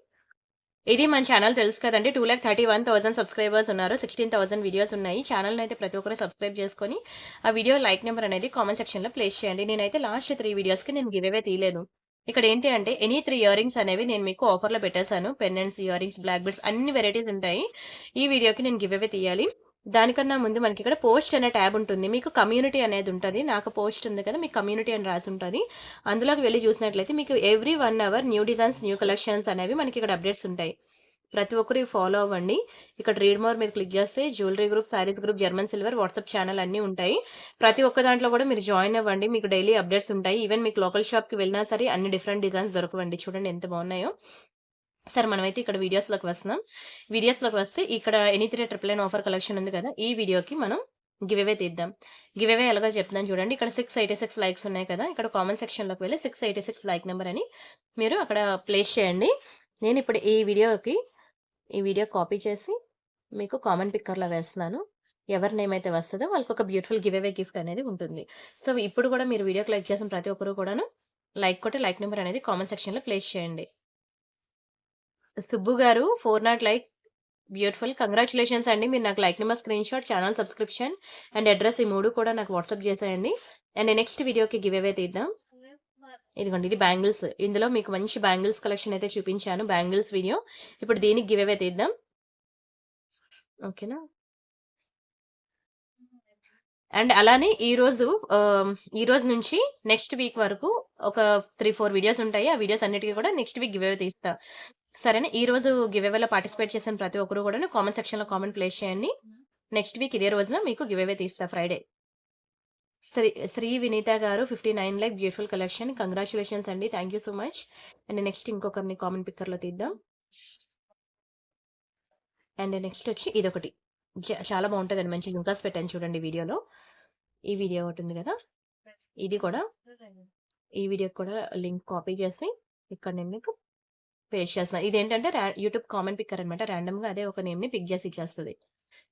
ఇది మన ఛానెల్ తెలుసు కదండీ. 2,31,000 సబ్స్క్రైబర్స్ ఉన్నారు. 16,000 వీడియోస్ ఉన్నాయి. ఛానెల్‌నైతే ప్రతి ఒక్కరు సబ్స్క్రైబ్ చేసుకొని, ఆ వీడియో లైక్ నంబర్ అనేది కామెంట్ సెక్షన్‌లో ప్లేస్ చేయండి. నేనైతే లాస్ట్ 3 వీడియోస్‌కి నేను గివ్ అవే తీయలేదు. ఇక్కడ ఏంటి అంటే ఎనీ 3 ఇయర్ రింగ్స్ అనేవి నేను మీకు ఆఫర్‌లో పెట్టేసాను. Pendants, earrings, black beads అన్ని వెరైటీస్ ఉంటాయి. ఈ వీడియోకి నేను గివ్ అవే తీయాలి. దానికన్నా ముందు మనకిక్కడ పోస్ట్ అనే ట్యాబ్ ఉంటుంది. మీకు కమ్యూనిటీ అనేది ఉంటది. నాకు పోస్ట్ ఉంది కదా! మీకు కమ్యూనిటీ అని రాసుంటది. అందులోకి వెళ్లి చూసినట్లయితే మీకు every 1 our new designs, new collections అనేవి మనకిక్కడ అప్డేట్స్ ఉంటాయి. ప్రతి ఒక్కరు ఇవి ఫాలో అవ్వండి. ఇక్కడ రీడ్ మోర్ మీద క్లిక్ చేస్తే jewellery group, saris group, German silver, WhatsApp channel అన్నీ ఉంటాయి. ప్రతి ఒక్క దాంట్లో కూడా మీరు జాయిన్ అవ్వండి. మీకు డైలీ అప్డేట్స్ ఉంటాయి. ఈవెన్ మీకు లోకల్ షాప్‌కి వెళ్ళినా సరే అన్ని డిఫరెంట్ డిజైన్స్ దొరకవండి. చూడండి ఎంత బాగున్నాయో. సరే మనమైతే ఇక్కడ వీడియోస్‌లోకి వస్తున్నాం. వీడియోస్‌లోకి వస్తే ఇక్కడ ఎనీ 3 999 ఆఫర్ కలెక్షన్ ఉంది కదా! ఈ వీడియోకి మనం గివ్ అవే తీద్దాం. గివ్ అవే ఎలాగో చెప్తున్నాను చూడండి. ఇక్కడ 686 లైక్స్ ఉన్నాయి కదా! ఇక్కడ కామెంట్ సెక్షన్‌లోకి వెళ్లి 686 లైక్ నంబర్ అని మీరు అక్కడ ప్లేస్ చేయండి. నేనిప్పుడు ఈ వీడియో కాపీ చేసి మీకు కామెంట్ పిక్కర్‌లో వేస్తున్నాను. ఎవరి నేమ్ అయితే వస్తదో వాళ్ళకొక బ్యూటిఫుల్ గివ్ అవే గిఫ్ట్ అనేది ఉంటుంది. సో, ఇప్పుడు కూడా మీరు వీడియోకి లైక్ చేసిన ప్రతి ఒక్కరు కూడాను లైక్ కొట్టి లైక్ నంబర్ అనేది కామెంట్ సెక్షన్‌లో ప్లేస్ చేయండి. సుబ్బు గారు 40 లైక్ బ్యూటిఫుల్. కంగ్రాచ్యులేషన్స్ అండి. మీరు నాకు like number, screenshot, channel subscription and address ఈ 3 కూడా నాకు వాట్సాప్ చేసేయండి. అండ్ నెక్స్ట్ వీడియోకి గివ్ అవే తీద్దాం. ఇదిగోండి ఇది బ్యాంగిల్స్. ఇందులో మీకు మంచి బ్యాంగిల్స్ కలెక్షన్ అయితే చూపించాను. Bangles video. ఇప్పుడు దీనికి గివ్ అవే తీద్దాం. ఓకేనా? అండ్ అలానే ఈ రోజు నుంచి నెక్స్ట్ వీక్ వరకు ఒక 3, 4 వీడియోస్ ఉంటాయి. ఆ వీడియోస్ అన్నిటికి కూడా నెక్స్ట్ వీక్ గివ్ అవే తీస్తా. సరేనా? ఈ రోజు గివ్ అవేలో పార్టిసిపేట్ చేసిన ప్రతి ఒక్కరు కూడాను కామెంట్ సెక్షన్‌లో కామెంట్ ప్లేస్ చేయండి. నెక్స్ట్ వీక్ ఇదే రోజున మీకు గివ్ అవే తీస్తా ఫ్రైడే. శ్రీ వినీత గారు 59 లైక్ బ్యూటిఫుల్ కలెక్షన్. కంగ్రాచ్యులేషన్స్ అండి. Thank you so much. And next ఇంకొకరిని కామెంట్ పిక్కర్‌లో తీద్దాం. అండ్ నెక్స్ట్ వచ్చి ఇదొకటి. చాలా బాగుంటదండి. మంచి జుంకాస్ పెట్టాను చూడండి వీడియోలో. ఈ వీడియో ఒకటుంది గదా! ఇది కూడా ఈ వీడియోకి కూడా లింక్ కాపీ చేసి ఇక్కడ నేను మీకు పేస్ట్ చేస్తున్నా. ఇదేంటంటే యూట్యూబ్ కామెంట్ పిక్కర్ అనమాట. రాండమ్‌గా అదే ఒక నేమ్‌ని పిక్ చేసి ఇచ్చేస్తది.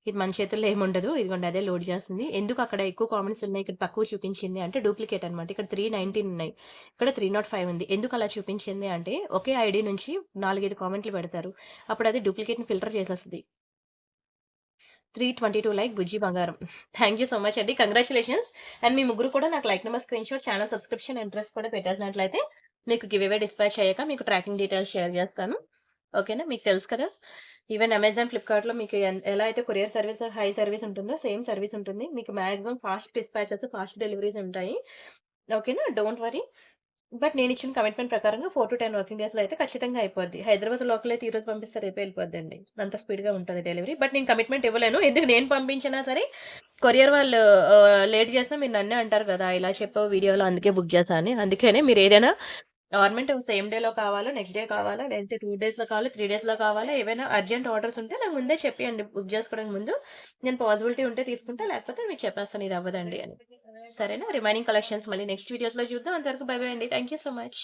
ఇది మన చేతుల్లో ఏముండదు. ఇదిగోండి అదే లోడ్ చేస్తుంది. ఎందుకు అక్కడ ఎక్కువ కామెంట్స్ ఉన్నాయి, ఇక్కడ తక్కువ చూపించింది అంటే డూప్లికేట్ అనమాట. ఇక్కడ 319 ఉన్నాయి. ఇక్కడ 305 ఉంది. ఎందుకు అలా చూపించింది అంటే ఒకే ఐడీ నుంచి 4, 5 కామెంట్లు పెడతారు. అప్పుడు అది డూప్లికేట్‌ని ఫిల్టర్ చేసేస్తది. 322 లైక్ బుజ్జి బంగారం. థాంక్ యూ సో మచ్ అండి. కంగ్రాచ్యులేషన్స్. అండ్ మీ ముగ్గురు కూడా నాకు like number, screenshot, channel subscription, interest కూడా పెట్టేసినట్లయితే మీకు గివ్ అవే డిస్పాచ్ అయ్యాక మీకు ట్రాకింగ్ డీటెయిల్స్ షేర్ చేస్తాను. ఓకేనా? మీకు తెలుసు కదా! ఈవెన్ అమెజాన్, ఫ్లిప్‌కార్ట్‌లో మీకు ఎలా అయితే కొరియర్ సర్వీస్ హై సర్వీస్ ఉంటుందో సేమ్ సర్వీస్ ఉంటుంది. మీకు maximum fast dispatches, fast deliveries ఉంటాయి. ఓకేనా? Don't worry. బట్ నేనిచ్చిన కమిట్మెంట్ ప్రకారంగా 4-10 వర్కింగ్ డేస్‌లో అయితే ఖచ్చితంగా అయిపోద్ది. హైదరాబాద్ లోకల్ అయితే ఈరోజు పంపిస్తే రేపే వెళ్ళిపోద్దండి. అంత స్పీడ్‌గా ఉంటది డెలివరీ. బట్ నేను కమిట్మెంట్ ఇవ్వలేను. ఎందుకు నేను పంపించినా సరే కొరియర్ వాళ్ళు లేట్ చేసినా మీరు నన్నే అంటారు కదా! ఇలా చెప్పావు వీడియోలో అందుకే బుక్ చేశా అని. అందుకనే మీరేదైనా గవర్నమెంట్ సేమ్ డేలో కావాలా, నెక్స్ట్ డే కావాలా, లేదంటే 2 డేస్‌లో కావాలా, 3 డేస్‌లో కావాలా, ఏవైనా అర్జెంట్ ఆర్డర్స్ ఉంటే నాకు ముందే చెప్పేయండి. బుక్ చేసుకోవడానికి ముందు. నేను పాసిబిలిటీ ఉంటే తీసుకుంటా. లేకపోతే మీకు చెప్పేస్తాను ఇది అవ్వదండి అని. సరేనా? రిమైనింగ్ కలెక్షన్స్ మళ్ళీ నెక్స్ట్ వీడియోస్‌లో చూద్దాం. అంతవరకు బై బై అండి. Thank you so much.